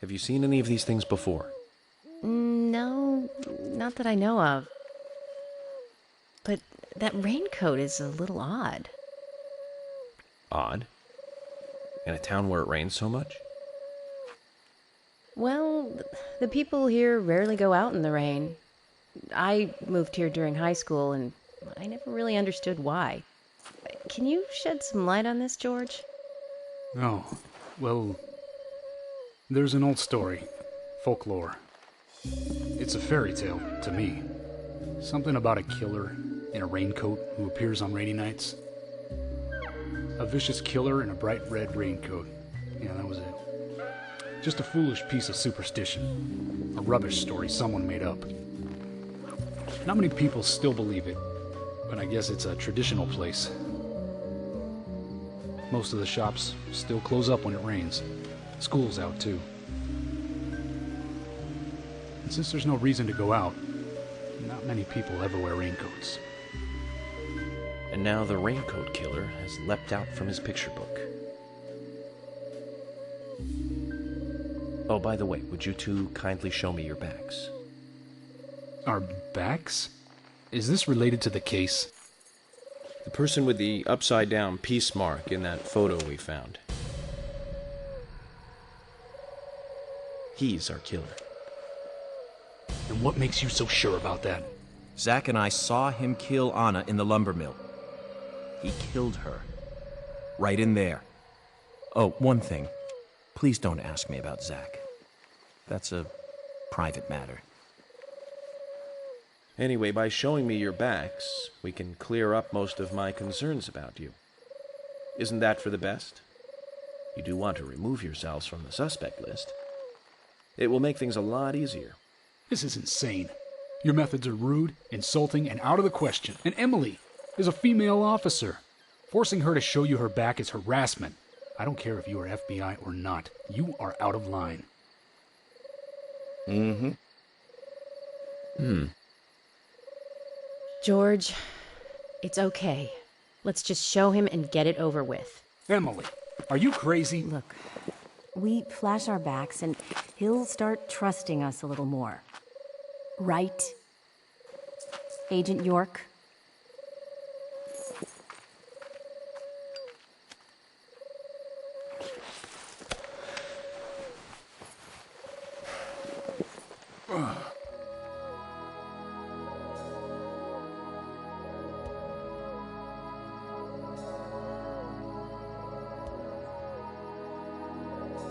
[SPEAKER 2] Have you seen any of these things before?
[SPEAKER 3] No, not that I know of. But that raincoat is a little odd.
[SPEAKER 2] Odd. In a town where it rains so much?
[SPEAKER 3] Well, the people here rarely go out in the rain. I moved here during high school, and I never really understood why. Can you shed some light on this, George?
[SPEAKER 4] Oh, well, there's an old story, folklore. It's a fairy tale to me. Something about a killer in a raincoat who appears on rainy nights. A vicious killer in a bright red raincoat. Yeah, that was it. Just a foolish piece of superstition. A rubbish story someone made up. Not many people still believe it, but I guess it's a traditional place. Most of the shops still close up when it rains. School's out too. And since there's no reason to go out, not many people ever wear raincoats.
[SPEAKER 2] And now the raincoat killer has leapt out from his picture book. Oh, by the way, would you two kindly show me your backs?
[SPEAKER 4] Our backs? Is this related to the case?
[SPEAKER 2] The person with the upside-down peace mark in that photo we found. He's our killer.
[SPEAKER 4] And what makes you so sure about that?
[SPEAKER 1] Zach and I saw him kill Anna in the lumber mill. He killed her. Right in there. Oh, one thing. Please don't ask me about Zach. That's a private matter.
[SPEAKER 2] Anyway, by showing me your backs, we can clear up most of my concerns about you. Isn't that for the best? You do want to remove yourselves from the suspect list. It will make things a lot easier.
[SPEAKER 4] This is insane. Your methods are rude, insulting, and out of the question. And Emily is a female officer. Forcing her to show you her back is harassment. I don't care if you are FBI or not. You are out of line.
[SPEAKER 3] George, it's okay. Let's just show him and get it over with.
[SPEAKER 4] Emily, Are you crazy?
[SPEAKER 3] Look, we flash our backs and he'll start trusting us a little more. Right? Agent York?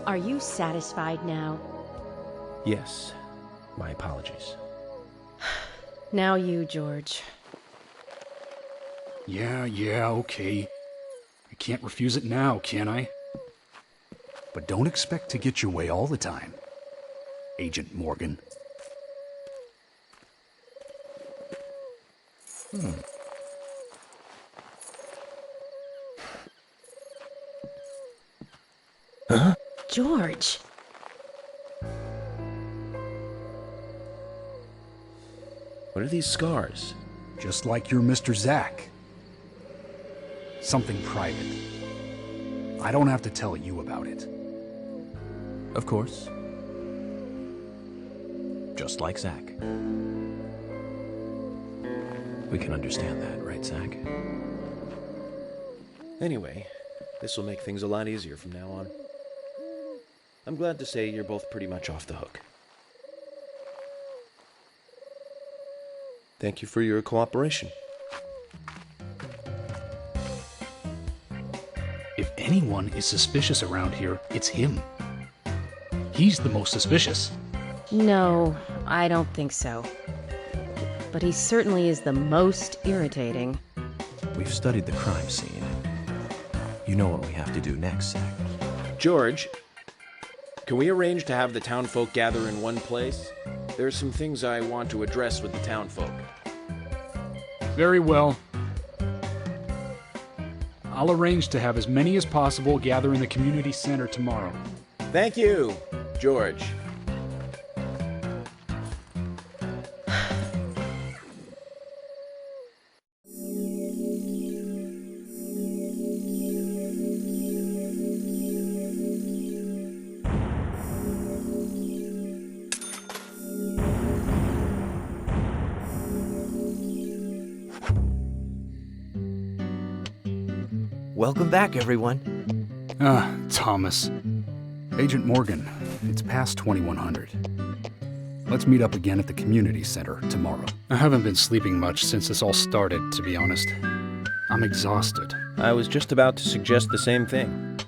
[SPEAKER 3] Are you satisfied now?
[SPEAKER 2] Yes. My apologies.
[SPEAKER 3] Now you, George.
[SPEAKER 4] Yeah, okay. I can't refuse it now, can I? But don't expect to get your way all the time, Agent Morgan.
[SPEAKER 2] Huh?
[SPEAKER 3] George!
[SPEAKER 2] What are these scars?
[SPEAKER 4] Just like your Mr. Zack. Something private. I don't have to tell you about it.
[SPEAKER 1] Of course. Just like Zack. We can understand that, right, Zack?
[SPEAKER 2] Anyway, this will make things a lot easier from now on. I'm glad to say you're both pretty much off the hook. Thank you for your cooperation.
[SPEAKER 4] If anyone is suspicious around here, it's him. He's the most suspicious.
[SPEAKER 3] No, I don't think so. But he certainly is the most irritating.
[SPEAKER 1] We've studied the crime scene. You know what we have to do next, Zack.
[SPEAKER 2] George, can we arrange to have the townfolk gather in one place? There are some things I want to address with the townfolk.
[SPEAKER 4] Very well. I'll arrange to have as many as possible gather in the community center tomorrow.
[SPEAKER 2] Thank you, George.
[SPEAKER 8] Welcome back, everyone.
[SPEAKER 4] Thomas. Agent Morgan, it's past 2100. Let's meet up again at the community center tomorrow. I haven't been sleeping much since this all started, to be honest. I'm exhausted.
[SPEAKER 2] I was just about to suggest the same thing.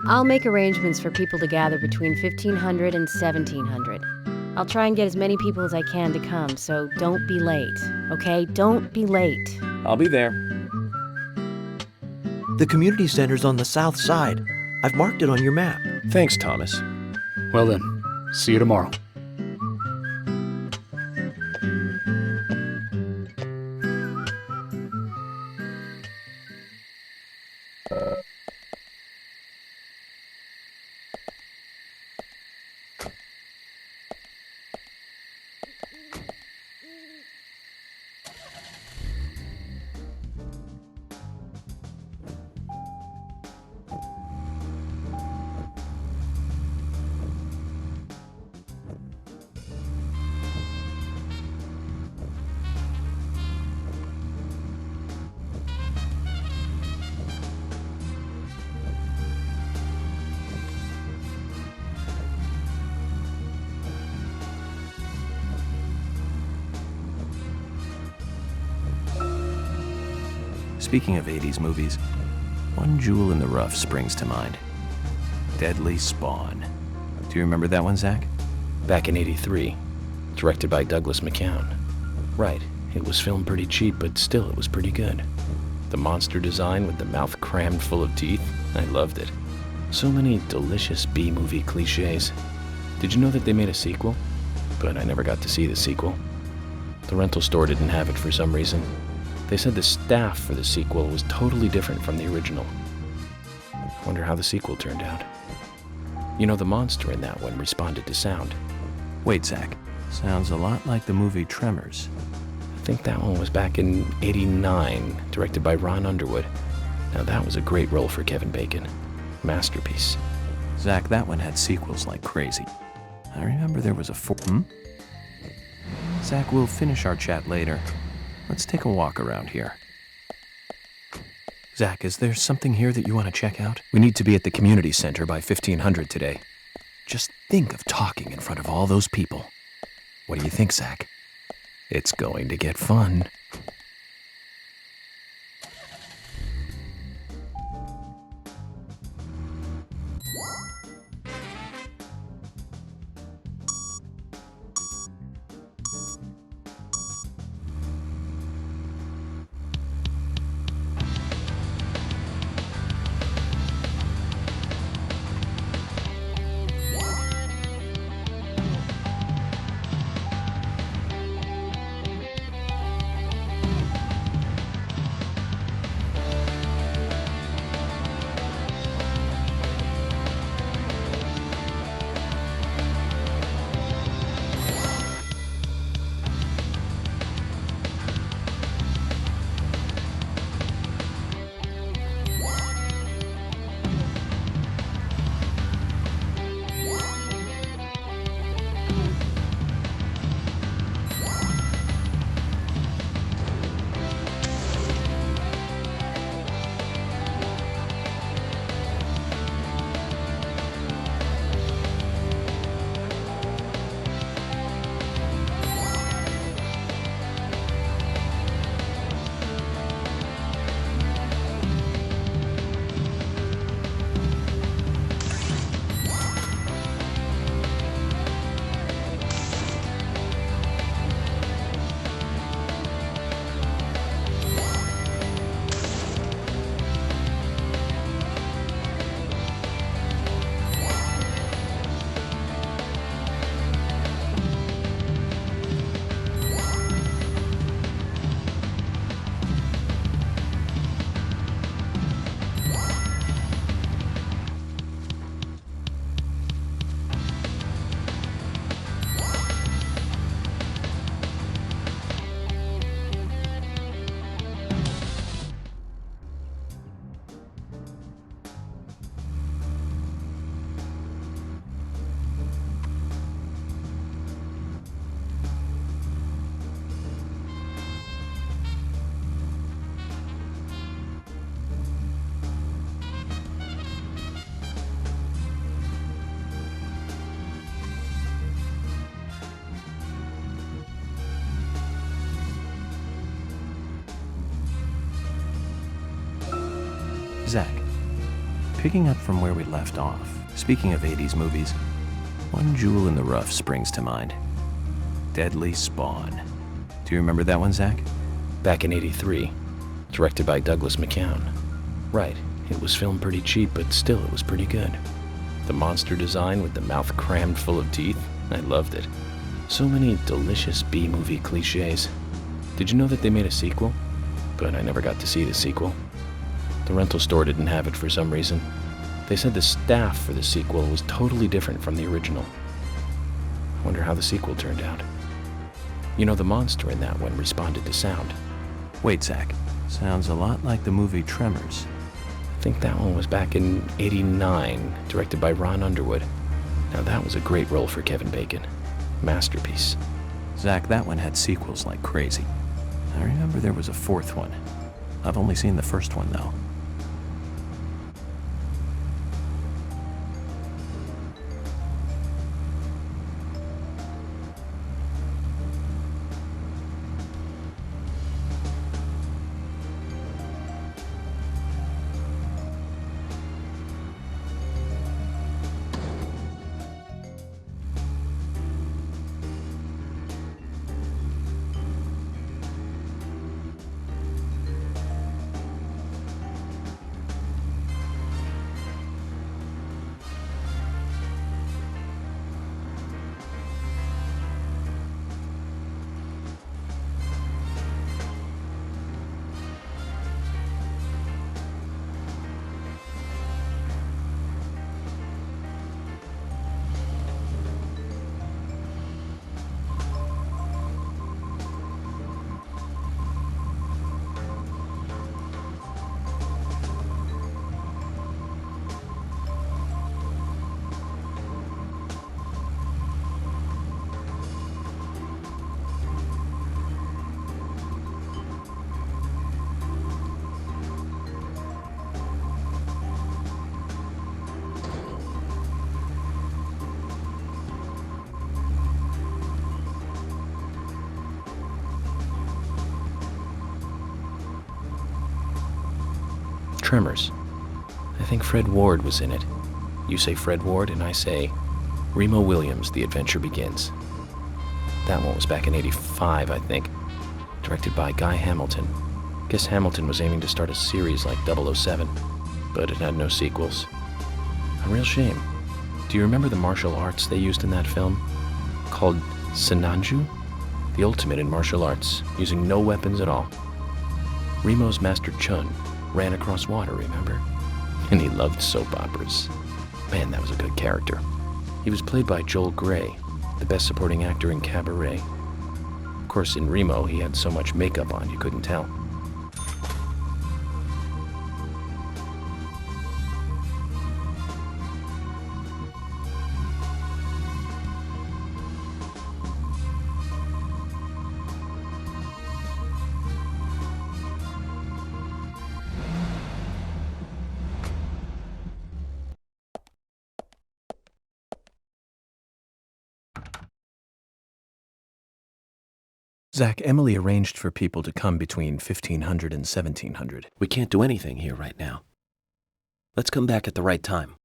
[SPEAKER 3] I'll make arrangements for people to gather between 1500 and 1700. I'll try and get as many people as I can to come, so don't be late, okay? Don't be late.
[SPEAKER 2] I'll be there.
[SPEAKER 8] The community center's on the south side. I've marked it on your map.
[SPEAKER 2] Thanks, Thomas.
[SPEAKER 4] Well then, see you tomorrow.
[SPEAKER 1] Speaking of 80s movies, one jewel in the rough springs to mind. Deadly Spawn. Do you remember that one, Zack?
[SPEAKER 2] Back in '83, directed by Douglas McCown. Right, it was filmed pretty cheap, but still it was pretty good. The monster design with the mouth crammed full of teeth, I loved it. So many delicious B-movie cliches. Did you know that they made a sequel? But I never got to see the sequel. The rental store didn't have it for some reason. They said the staff for the sequel was totally different from the original. Wonder how the sequel turned out. You know, the monster in that one responded to sound.
[SPEAKER 1] Wait, Zack. Sounds a lot like the movie Tremors.
[SPEAKER 2] I think that one was back in '89, directed by Ron Underwood. Now that was a great role for Kevin Bacon. Masterpiece.
[SPEAKER 1] Zach, that one had sequels like crazy. I remember there was a Zach, we'll finish our chat later. Let's take a walk around here. Zach, is there something here that you want to check out? We need to be at the community center by 1500 today. Just think of talking in front of all those people. What do you think, Zach? It's going to get fun. Zach, picking up from where we left off, speaking of 80s movies, one jewel in the rough springs to mind. Deadly Spawn. Do you remember that one, Zach?
[SPEAKER 2] Back in '83, directed by Douglas McCown. Right, it was filmed pretty cheap, but still it was pretty good. The monster design with the mouth crammed full of teeth, I loved it. So many delicious B-movie cliches. Did you know that they made a sequel? But I never got to see the sequel. The rental store didn't have it for some reason. They said the staff for the sequel was totally different from the original. I wonder how the sequel turned out. You know, the monster in that one responded to sound.
[SPEAKER 1] Wait, Zach. Sounds a lot like the movie Tremors.
[SPEAKER 2] I think that one was back in '89, directed by Ron Underwood. Now that was a great role for Kevin Bacon. Masterpiece.
[SPEAKER 1] Zach, that one had sequels like crazy. I remember there was a fourth one. I've only seen the first one, though.
[SPEAKER 2] Tremors. I think Fred Ward was in it. You say Fred Ward, and I say Remo Williams, The Adventure Begins. That one was back in '85, I think. Directed by Guy Hamilton. Guess Hamilton was aiming to start a series like 007, but it had no sequels. A real shame. Do you remember the martial arts they used in that film? Called Sinanju? The ultimate in martial arts, using no weapons at all. Remo's Master Chun ran across water, remember? And he loved soap operas. Man, that was a good character. He was played by Joel Grey, the best supporting actor in Cabaret. Of course, in Remo, he had so much makeup on you couldn't tell.
[SPEAKER 1] Zach, Emily arranged for people to come between 1500 and 1700.
[SPEAKER 2] We can't do anything here right now. Let's come back at the right time.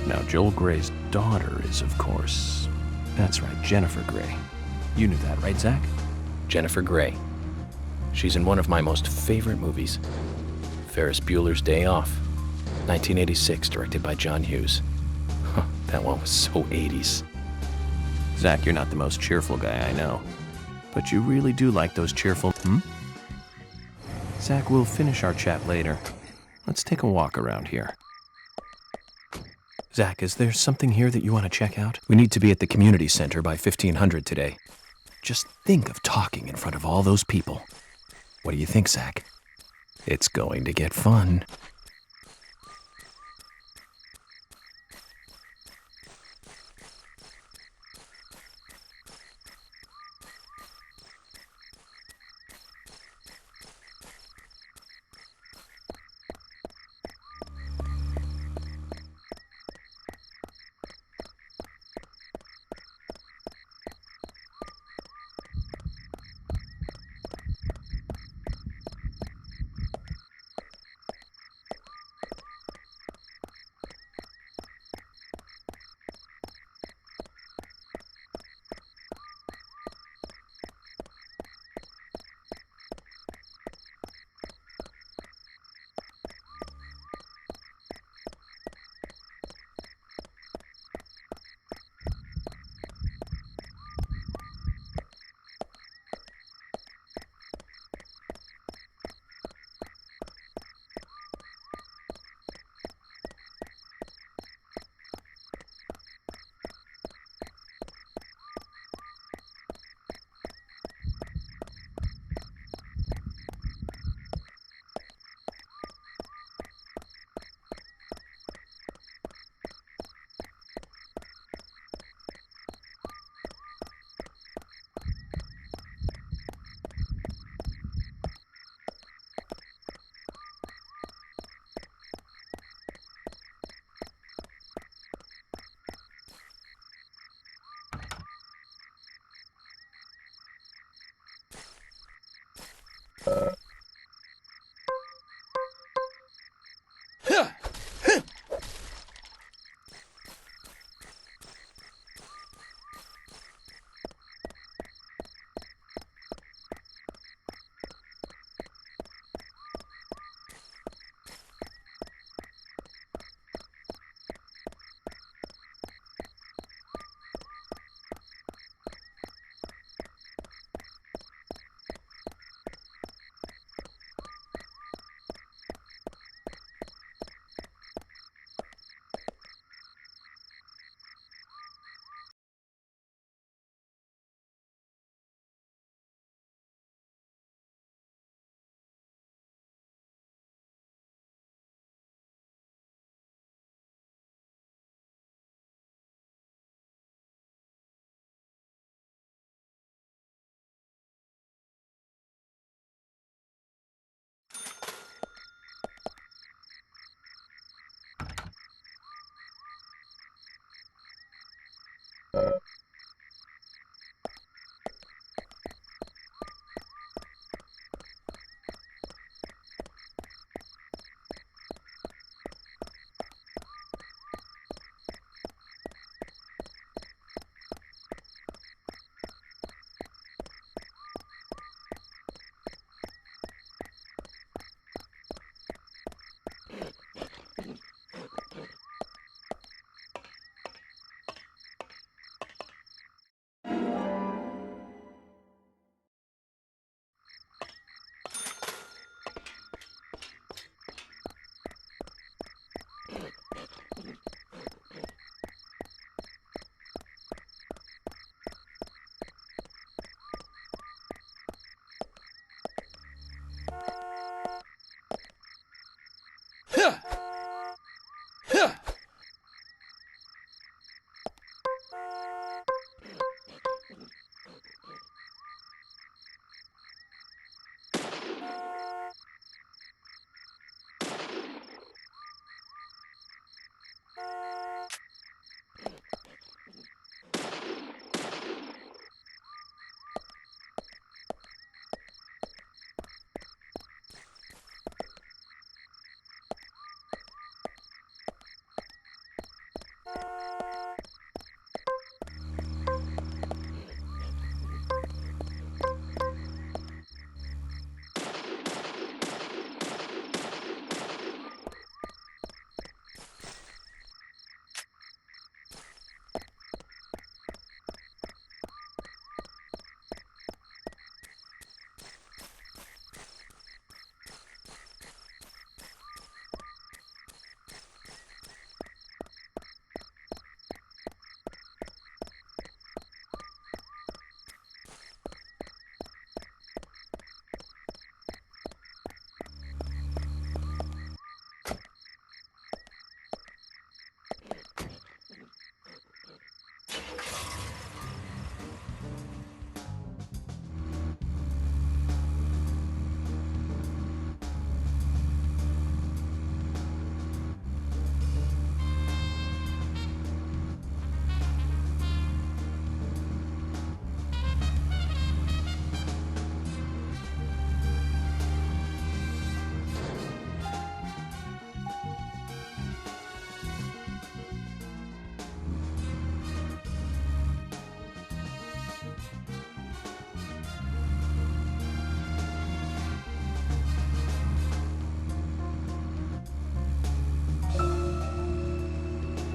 [SPEAKER 1] Now, Joel Grey's daughter is, of course... That's right, Jennifer Grey. You knew that, right, Zach?
[SPEAKER 2] Jennifer Grey. She's in one of my most favorite movies, Ferris Bueller's Day Off, 1986, directed by John Hughes. That one was so 80s.
[SPEAKER 1] Zach, you're not the most cheerful guy I know. But you really do like those cheerful... Zach, we'll finish our chat later. Let's take a walk around here. Zach, is there something here that you want to check out? We need to be at the community center by 1500 today. Just think of talking in front of all those people. What do you think, Zach? It's going to get fun.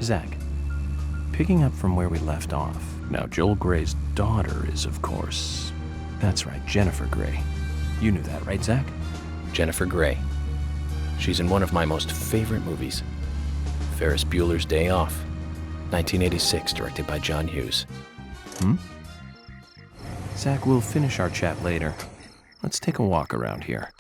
[SPEAKER 2] Zach, picking up from where we left off. Now, Joel Gray's daughter is, of course... That's right, Jennifer Grey. You knew that, right, Zach?
[SPEAKER 9] Jennifer Grey. She's in one of my most favorite movies, Ferris Bueller's Day Off, 1986, directed by John Hughes.
[SPEAKER 2] Zach, we'll finish our chat later. Let's take a walk around here.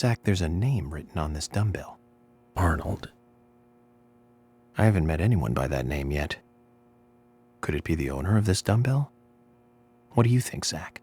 [SPEAKER 2] Zach, there's a name written on this dumbbell. Arnold. I haven't met anyone by that name yet. Could it be the owner of this dumbbell? What do you think, Zach?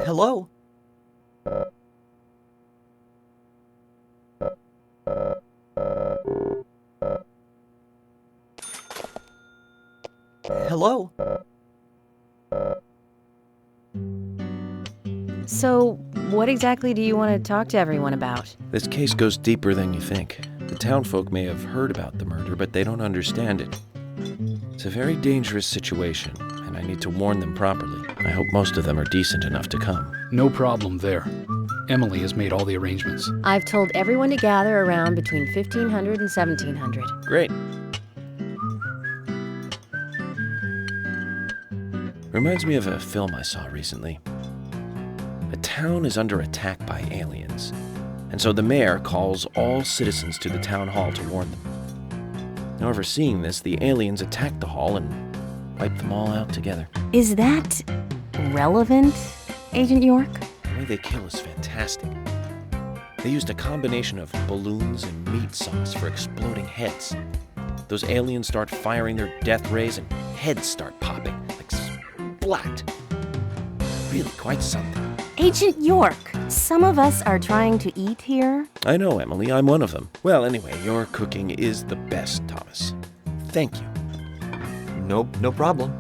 [SPEAKER 8] Hello? Hello?
[SPEAKER 3] So, what exactly do you want to talk to everyone about?
[SPEAKER 2] This case goes deeper than you think. The townfolk may have heard about the murder, but they don't understand it. It's a very dangerous situation, and I need to warn them properly. I hope most of them are decent enough to come.
[SPEAKER 4] No problem there. Emily has made all the arrangements.
[SPEAKER 3] I've told everyone to gather around between 1500 and 1700.
[SPEAKER 2] Great. Reminds me of a film I saw recently. A town is under attack by aliens, and so the mayor calls all citizens to the town hall to warn them. However, seeing this, the aliens attack the hall and wipe them all out together.
[SPEAKER 3] Is that relevant, Agent York?
[SPEAKER 2] The way they kill is fantastic. They used a combination of balloons and meat sauce for exploding heads. Those aliens start firing their death rays and heads start popping, like flat. Really quite something.
[SPEAKER 10] Agent York, some of us are trying to eat here.
[SPEAKER 2] I know, Emily. I'm one of them. Well, anyway, your cooking is the best, Thomas. Thank you.
[SPEAKER 8] No problem.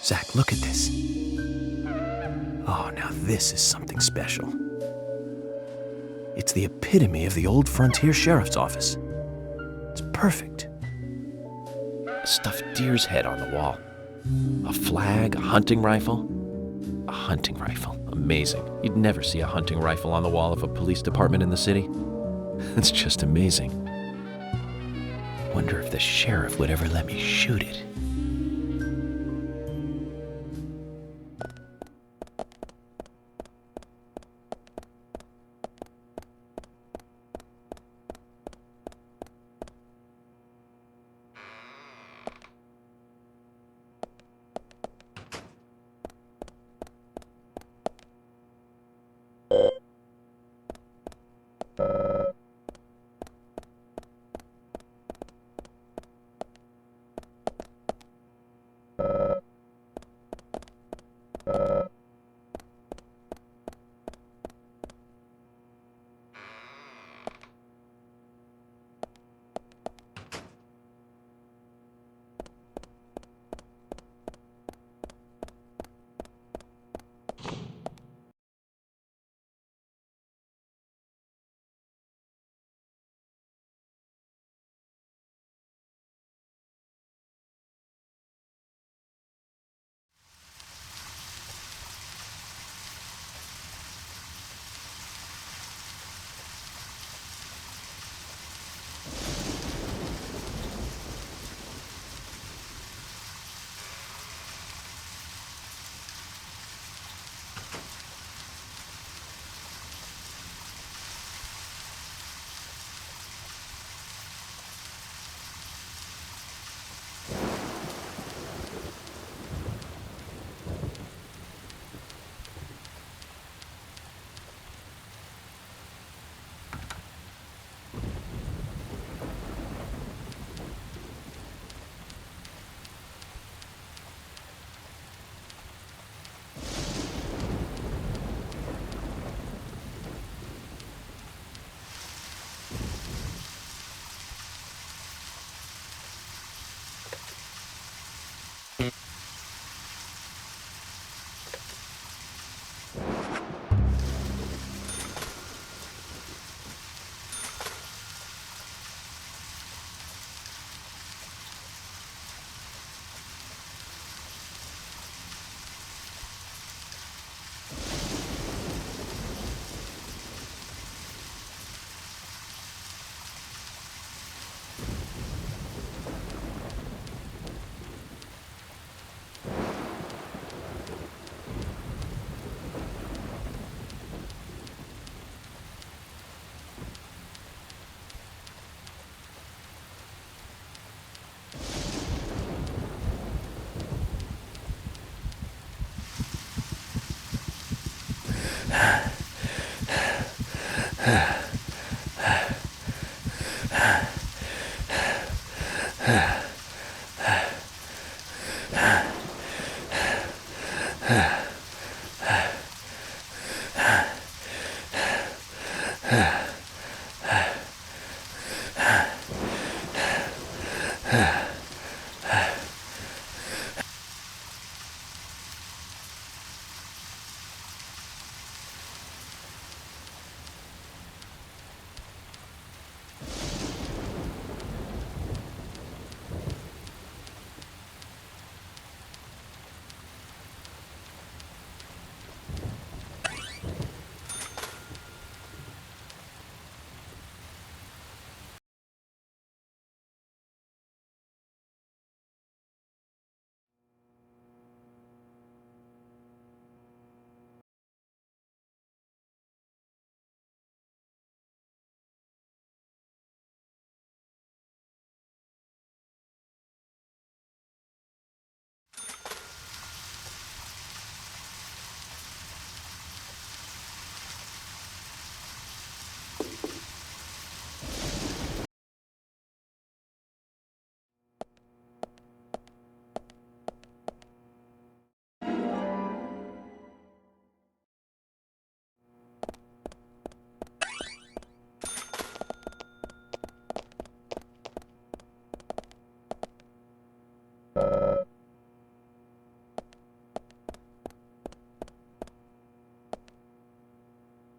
[SPEAKER 1] Zach, look at this. Oh, now this is something special. It's the epitome of the old frontier sheriff's office. It's perfect.
[SPEAKER 2] A stuffed deer's head on the wall. A flag, a hunting rifle. A hunting rifle. Amazing. You'd never see a hunting rifle on the wall of a police department in the city. It's just amazing. Wonder if the sheriff would ever let me shoot it.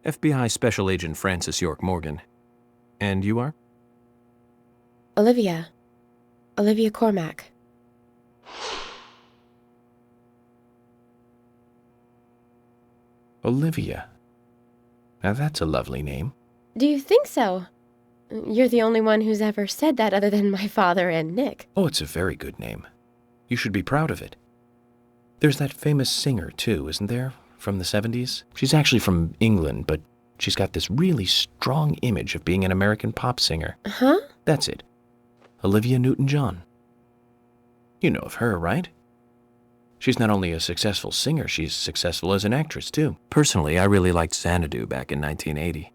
[SPEAKER 9] FBI Special Agent Francis York Morgan. And you are?
[SPEAKER 11] Olivia. Olivia Cormack.
[SPEAKER 9] Olivia. Now that's a lovely name.
[SPEAKER 11] Do you think so? You're the only one who's ever said that other than my father and Nick.
[SPEAKER 9] Oh, it's a very good name. You should be proud of it. There's that famous singer, too, isn't there? From the 70s? She's actually from England, but she's got this really strong image of being an American pop singer.
[SPEAKER 11] Huh?
[SPEAKER 9] That's it. Olivia Newton-John. You know of her, right? She's not only a successful singer, she's successful as an actress, too. Personally, I really liked Xanadu back in 1980.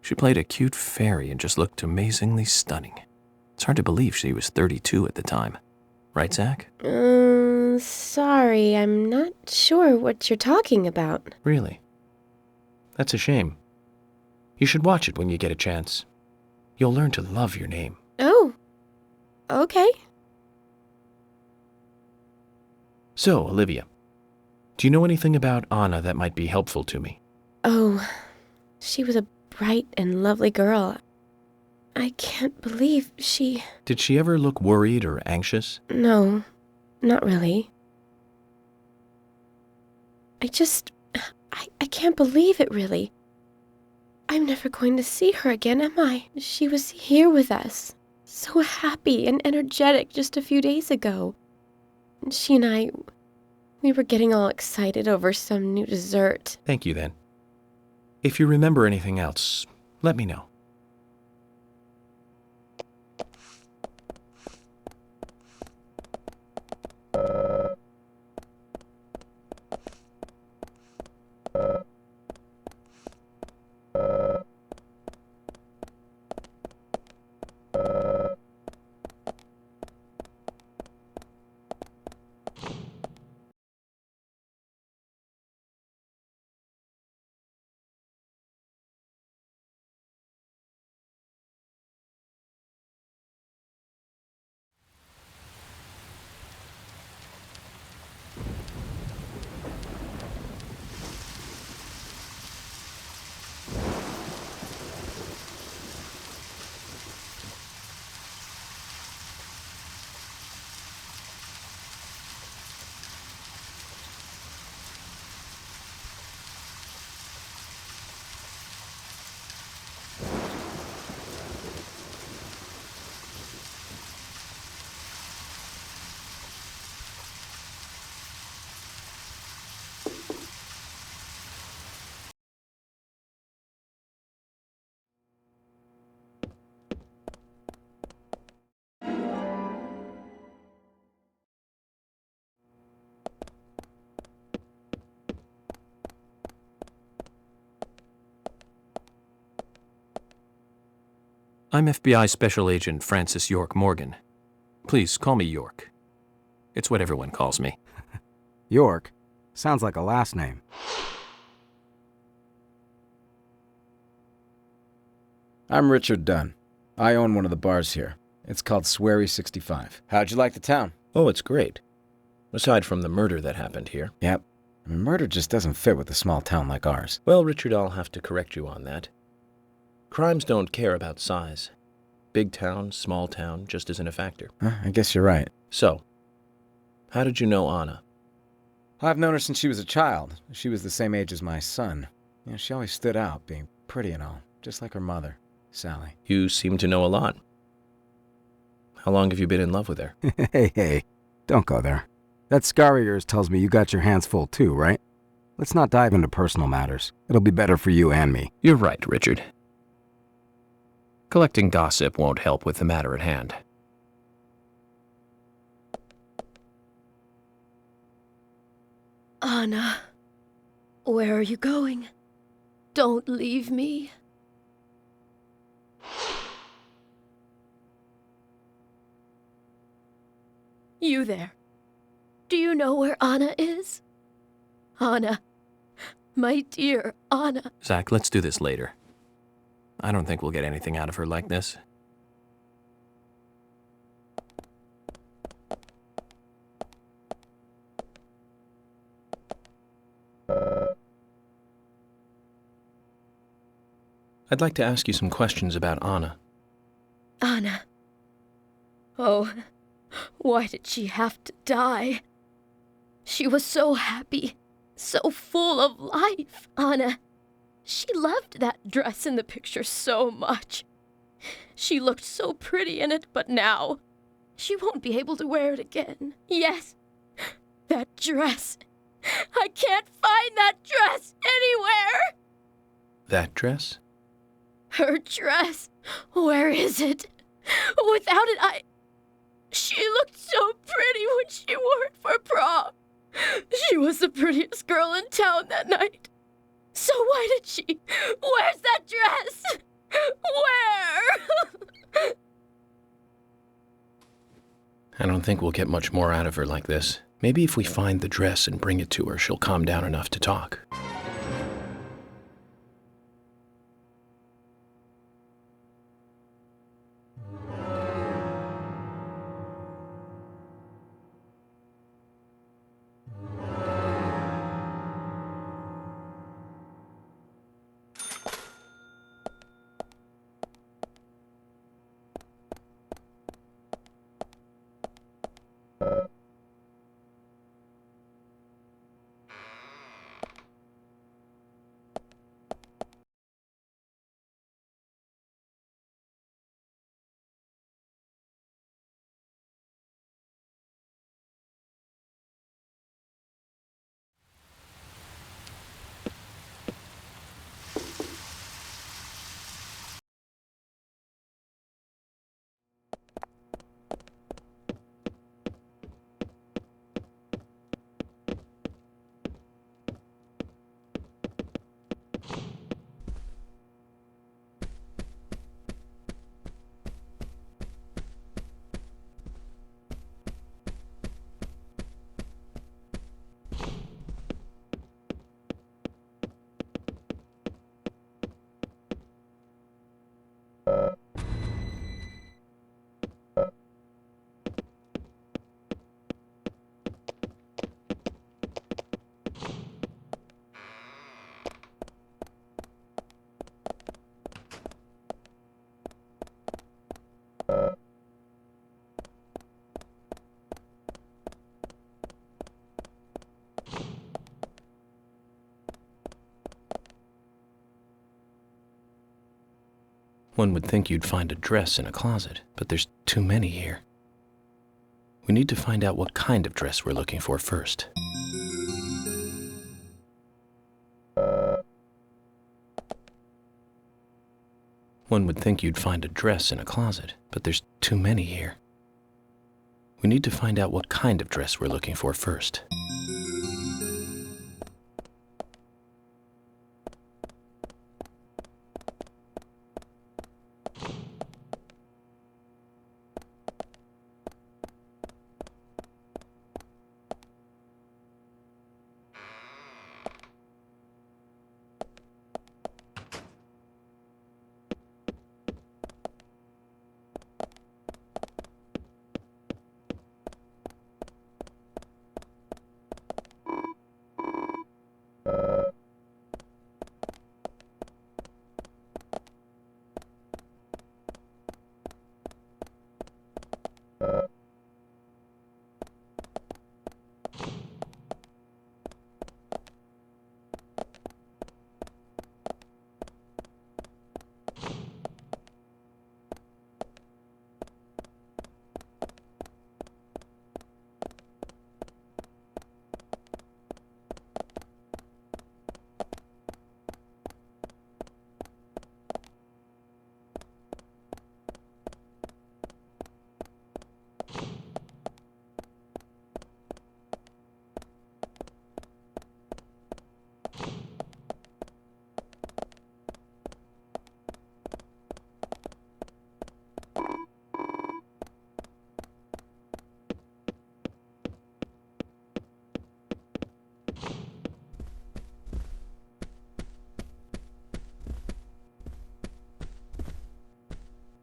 [SPEAKER 9] She played a cute fairy and just looked amazingly stunning. It's hard to believe she was 32 at the time. Right, Zach?
[SPEAKER 11] Sorry, I'm not sure what you're talking about.
[SPEAKER 9] Really? That's a shame. You should watch it when you get a chance. You'll learn to love your name.
[SPEAKER 11] Oh, okay.
[SPEAKER 9] So, Olivia, do you know anything about Anna that might be helpful to me?
[SPEAKER 11] Oh, she was a bright and lovely girl. I can't believe she...
[SPEAKER 9] Did she ever look worried or anxious?
[SPEAKER 11] No, not really. I can't believe it, really. I'm never going to see her again, am I? She was here with us, so happy and energetic just a few days ago. She and I, we were getting all excited over some new dessert.
[SPEAKER 9] Thank you, then. If you remember anything else, let me know. I'm FBI Special Agent Francis York Morgan. Please call me York. It's what everyone calls me.
[SPEAKER 12] York? Sounds like a last name.
[SPEAKER 13] I'm Richard Dunn. I own one of the bars here. It's called Sweary 65. How'd you like the town?
[SPEAKER 9] Oh, it's great. Aside from the murder that happened here.
[SPEAKER 13] Yep. I mean, murder just doesn't fit with a small town like ours.
[SPEAKER 9] Well, Richard, I'll have to correct you on that. Crimes don't care about size. Big town, small town, just isn't a factor.
[SPEAKER 13] I guess you're right.
[SPEAKER 9] So, how did you know Anna?
[SPEAKER 13] I've known her since she was a child. She was the same age as my son. You know, she always stood out, being pretty and all, just like her mother, Sally.
[SPEAKER 9] You seem to know a lot. How long have you been in love with her?
[SPEAKER 12] Hey, don't go there. That scar of yours tells me you got your hands full too, right? Let's not dive into personal matters. It'll be better for you and me.
[SPEAKER 9] You're right, Richard. Collecting gossip won't help with the matter at hand.
[SPEAKER 14] Anna, where are you going? Don't leave me. You there. Do you know where Anna is? Anna. My dear Anna.
[SPEAKER 9] Zach, let's do this later. I don't think we'll get anything out of her like this. I'd like to ask you some questions about Anna.
[SPEAKER 14] Anna. Oh, why did she have to die? She was so happy, so full of life, Anna. She loved that dress in the picture so much. She looked so pretty in it, but now she won't be able to wear it again. Yes, that dress. I can't find that dress anywhere.
[SPEAKER 9] That dress?
[SPEAKER 14] Her dress. Where is it? Without it, She looked so pretty when she wore it for prom. She was the prettiest girl in town that night. So why did she? Where's that dress? Where?
[SPEAKER 9] I don't think we'll get much more out of her like this. Maybe if we find the dress and bring it to her, she'll calm down enough to talk. One would think you'd find a dress in a closet, but there's too many here. We need to find out what kind of dress we're looking for first. One would think you'd find a dress in a closet, but there's too many here. We need to find out what kind of dress we're looking for first.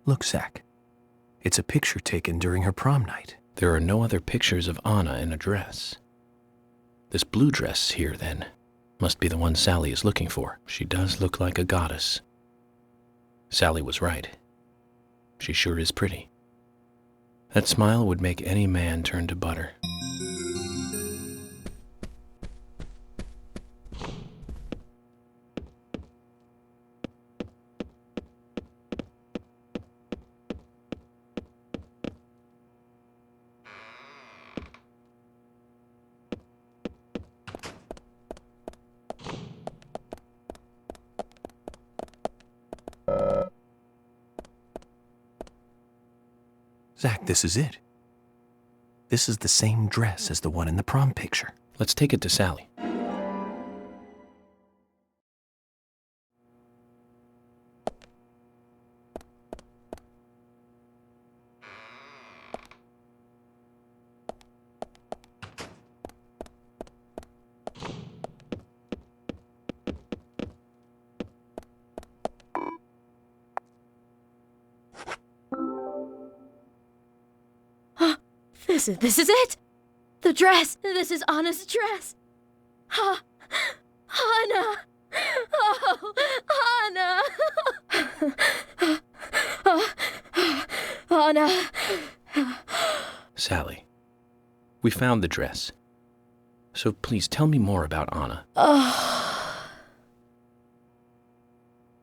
[SPEAKER 9] Look, Zach. It's a picture taken during her prom night. There are no other pictures of Anna in a dress. This blue dress here, then, must be the one Sally is looking for. She does look like a goddess. Sally was right. She sure is pretty. That smile would make any man turn to butter.
[SPEAKER 2] Zach, this is it. This is the same dress as the one in the prom picture.
[SPEAKER 9] Let's take it to Sally.
[SPEAKER 14] This is it! The dress! This is Anna's dress! Anna! Oh, Anna! Anna!
[SPEAKER 9] Sally, we found the dress. So please tell me more about Anna.
[SPEAKER 14] Oh.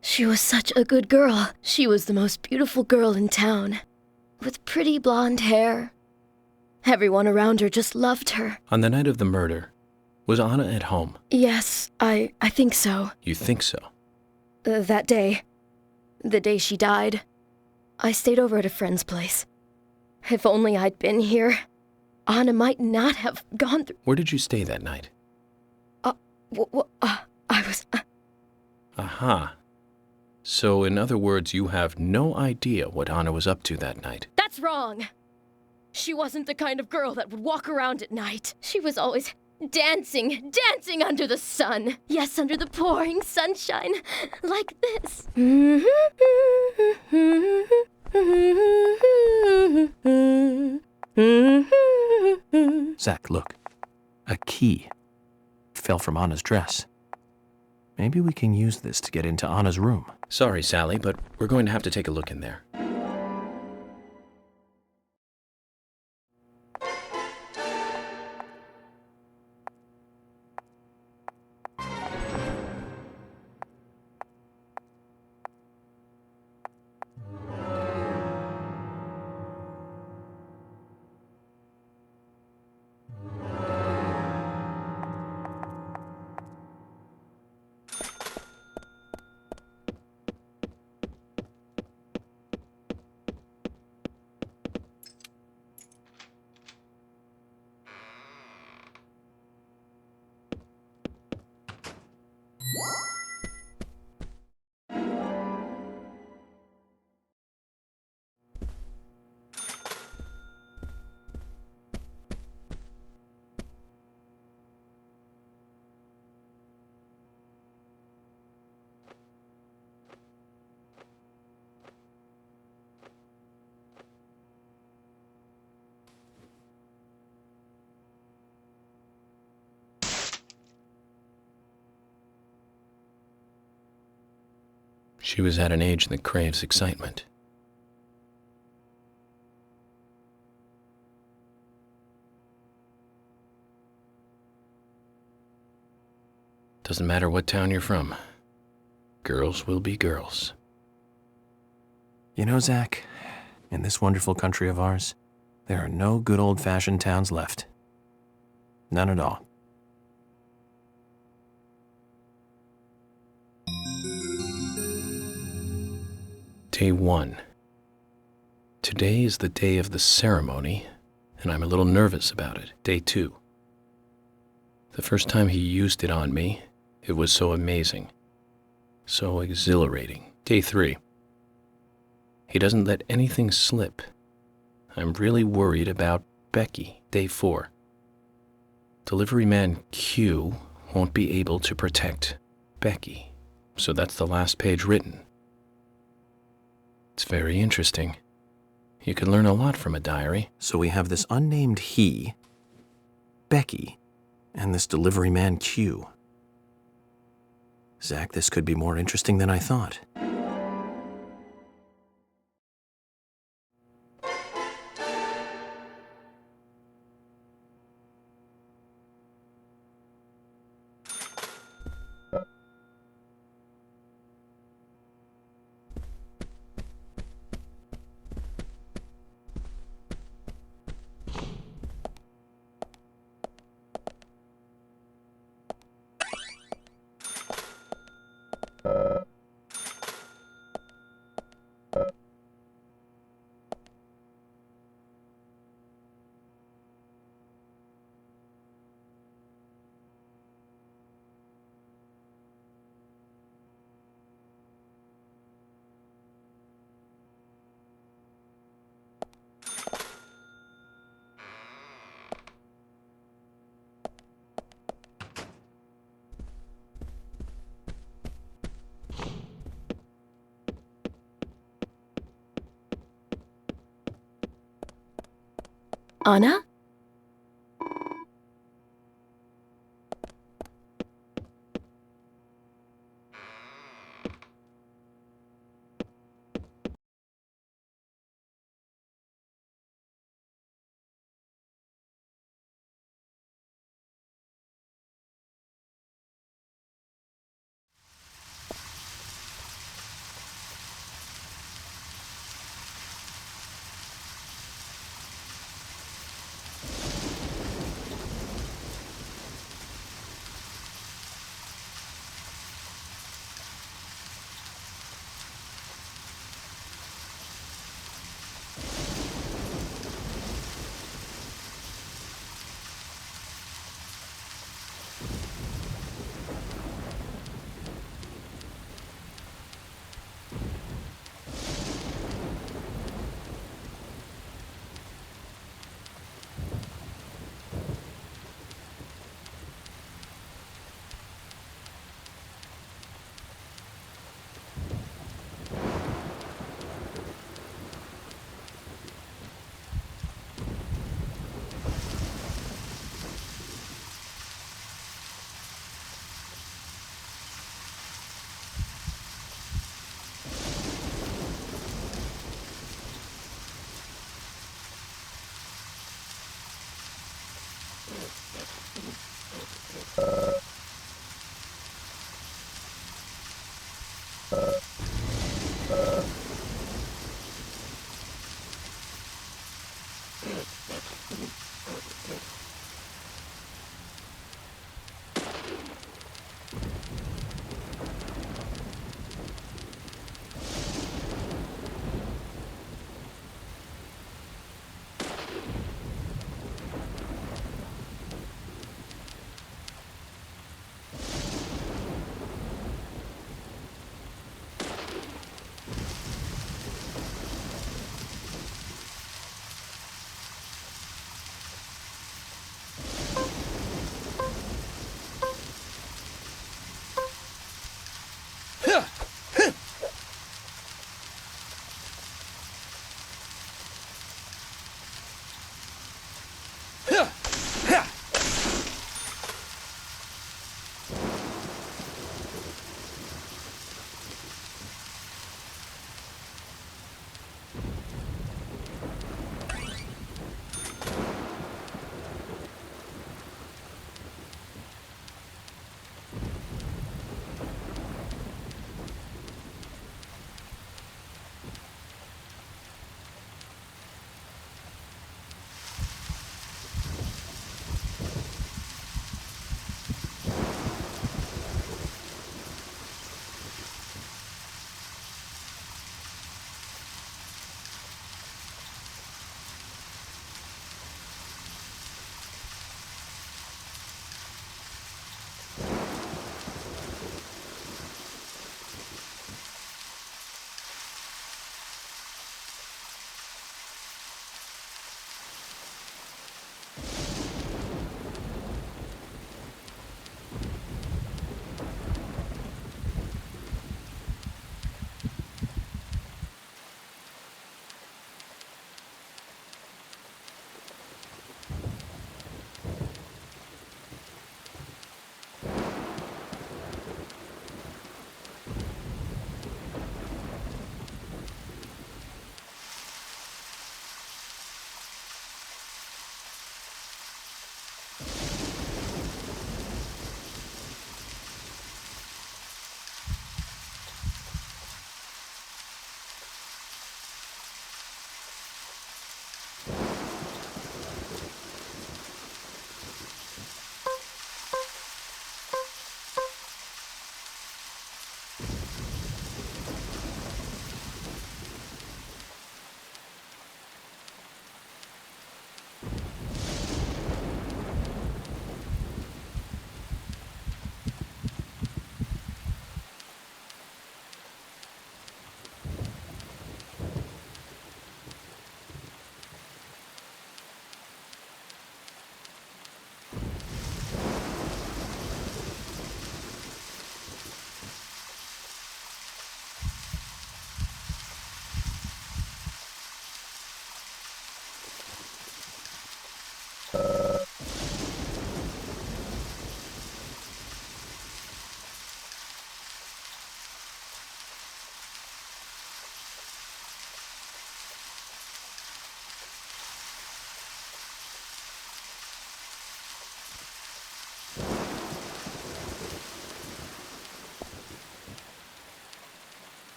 [SPEAKER 14] She was such a good girl. She was the most beautiful girl in town, with pretty blonde hair. Everyone around her just loved her.
[SPEAKER 9] On the night of the murder, was Anna at home?
[SPEAKER 14] Yes, I think so.
[SPEAKER 9] You think so?
[SPEAKER 14] That day. The day she died. I stayed over at a friend's place. If only I'd been here, Anna might not have gone through...
[SPEAKER 9] Where did you stay that night?
[SPEAKER 14] I was...
[SPEAKER 9] Aha. So, in other words, you have no idea what Anna was up to that night.
[SPEAKER 14] That's wrong! She wasn't the kind of girl that would walk around at night. She was always dancing under the sun. Yes, under the pouring sunshine, like this.
[SPEAKER 2] Zach, look. A key fell from Anna's dress. Maybe we can use this to get into Anna's room.
[SPEAKER 9] Sorry, Sally, but we're going to have to take a look in there. She was at an age that craves excitement. Doesn't matter what town you're from. Girls will be girls.
[SPEAKER 2] You know, Zach, in this wonderful country of ours, there are no good old-fashioned towns left. None at all.
[SPEAKER 9] Day 1. Today is the day of the ceremony, and I'm a little nervous about it. Day 2. The first time he used it on me, it was so amazing, so exhilarating. Day 3. He doesn't let anything slip. I'm really worried about Becky. Day 4. Delivery man Q won't be able to protect Becky, so that's the last page written. It's very interesting. You can learn a lot from a diary.
[SPEAKER 2] So we have this unnamed he, Becky, and this delivery man Q. Zach, this could be more interesting than I thought.
[SPEAKER 14] Anna?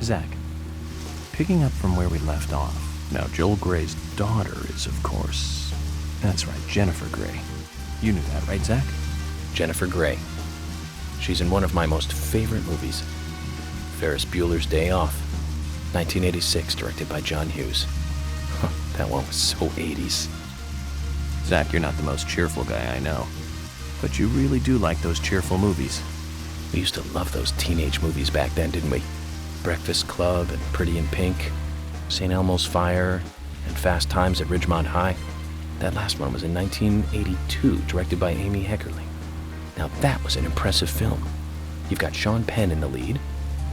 [SPEAKER 9] Zach, picking up from where we left off. Now, Joel Gray's daughter is, of course... That's right, Jennifer Grey. You knew that, right, Zach? Jennifer Grey. She's in one of my most favorite movies, Ferris Bueller's Day Off, 1986, directed by John Hughes. That one was so 80s. Zach, you're not the most cheerful guy I know, but you really do like those cheerful movies. We used to love those teenage movies back then, didn't we? Breakfast Club and Pretty in Pink, St. Elmo's Fire, and Fast Times at Ridgemont High. That last one was in 1982, directed by Amy Heckerling. Now that was an impressive film. You've got Sean Penn in the lead,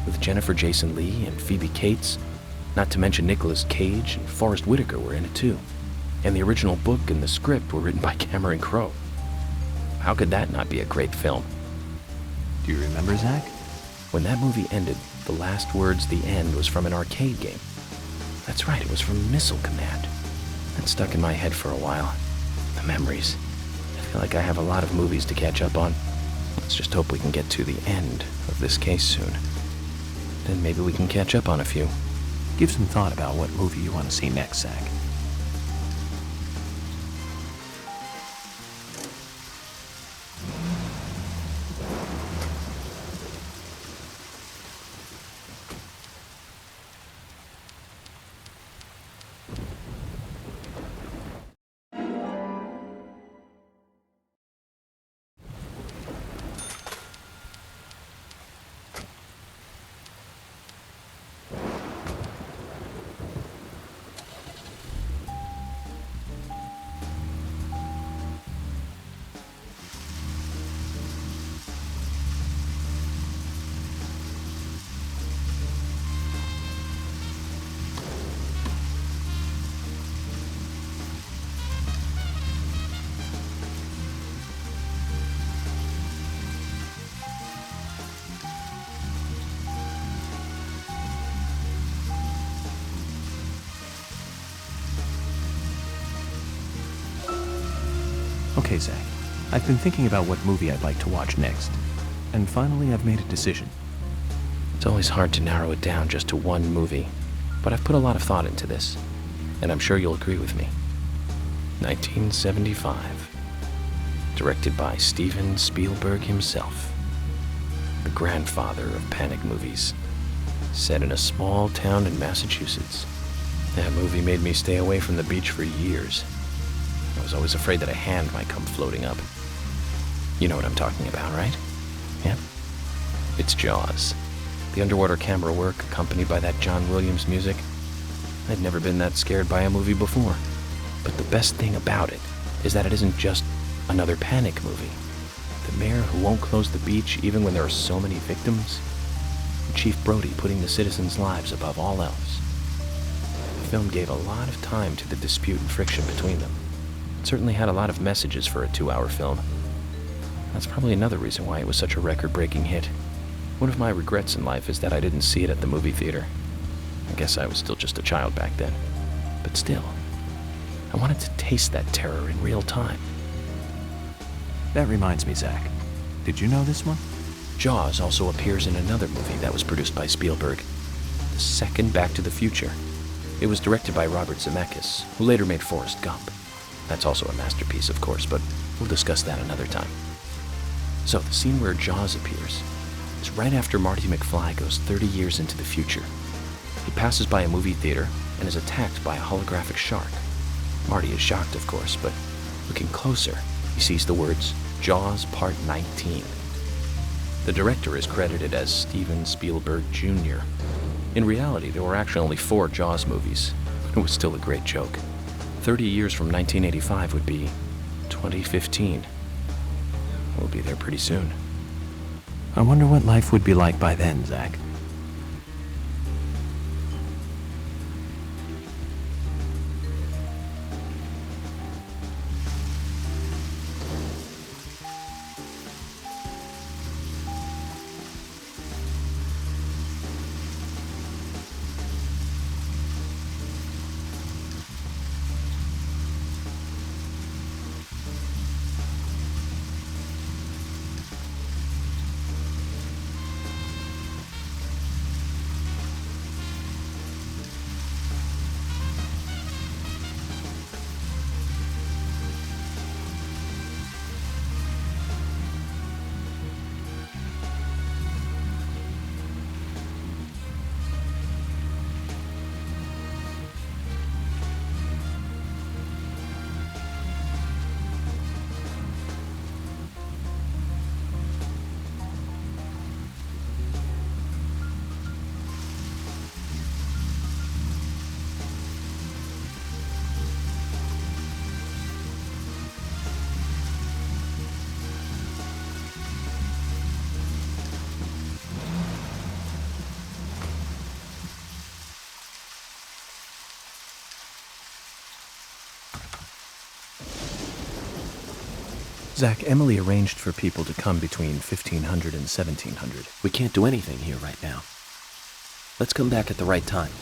[SPEAKER 9] with Jennifer Jason Leigh and Phoebe Cates, not to mention Nicolas Cage and Forrest Whitaker were in it too. And the original book and the script were written by Cameron Crowe. How could that not be a great film? Do you remember, Zach? When that movie ended, the last words, the end, was from an arcade game. That's right, it was from Missile Command. That stuck in my head for a while. The memories. I feel like I have a lot of movies to catch up on. Let's just hope we can get to the end of this case soon. Then maybe we can catch up on a few. Give some thought about what movie you want to see next, Zach. Okay, Zach. I've been thinking about what movie I'd like to watch next. And finally, I've made a decision. It's always hard to narrow it down just to one movie, but I've put a lot of thought into this, and I'm sure you'll agree with me. 1975. Directed by Steven Spielberg himself. The grandfather of panic movies. Set in a small town in Massachusetts. That movie made me stay away from the beach for years. I was always afraid that a hand might come floating up. You know what I'm talking about, right? Yeah? It's Jaws. The underwater camera work accompanied by that John Williams music. I'd never been that scared by a movie before. But the best thing about it is that it isn't just another panic movie. The mayor who won't close the beach even when there are so many victims. And Chief Brody putting the citizens' lives above all else. The film gave a lot of time to the dispute and friction between them. It certainly had a lot of messages for a 2-hour film. That's probably another reason why it was such a record-breaking hit. One of my regrets in life is that I didn't see it at the movie theater. I guess I was still just a child back then. But still, I wanted to taste that terror in real time. That reminds me, Zach. Did you know this one? Jaws also appears in another movie that was produced by Spielberg. The second Back to the Future. It was directed by Robert Zemeckis, who later made Forrest Gump. That's also a masterpiece, of course, but we'll discuss that another time. So, the scene where Jaws appears is right after Marty McFly goes 30 years into the future. He passes by a movie theater and is attacked by a holographic shark. Marty is shocked, of course, but looking closer, he sees the words, Jaws Part 19. The director is credited as Steven Spielberg Jr. In reality, there were actually only 4 Jaws movies, but it was still a great joke. 30 years from 1985 would be 2015. We'll be there pretty soon. I wonder what life would be like by then, Zach.
[SPEAKER 1] Zach, Emily arranged for people to come between 1500 and 1700.
[SPEAKER 2] We can't do anything here right now. Let's come back at the right time.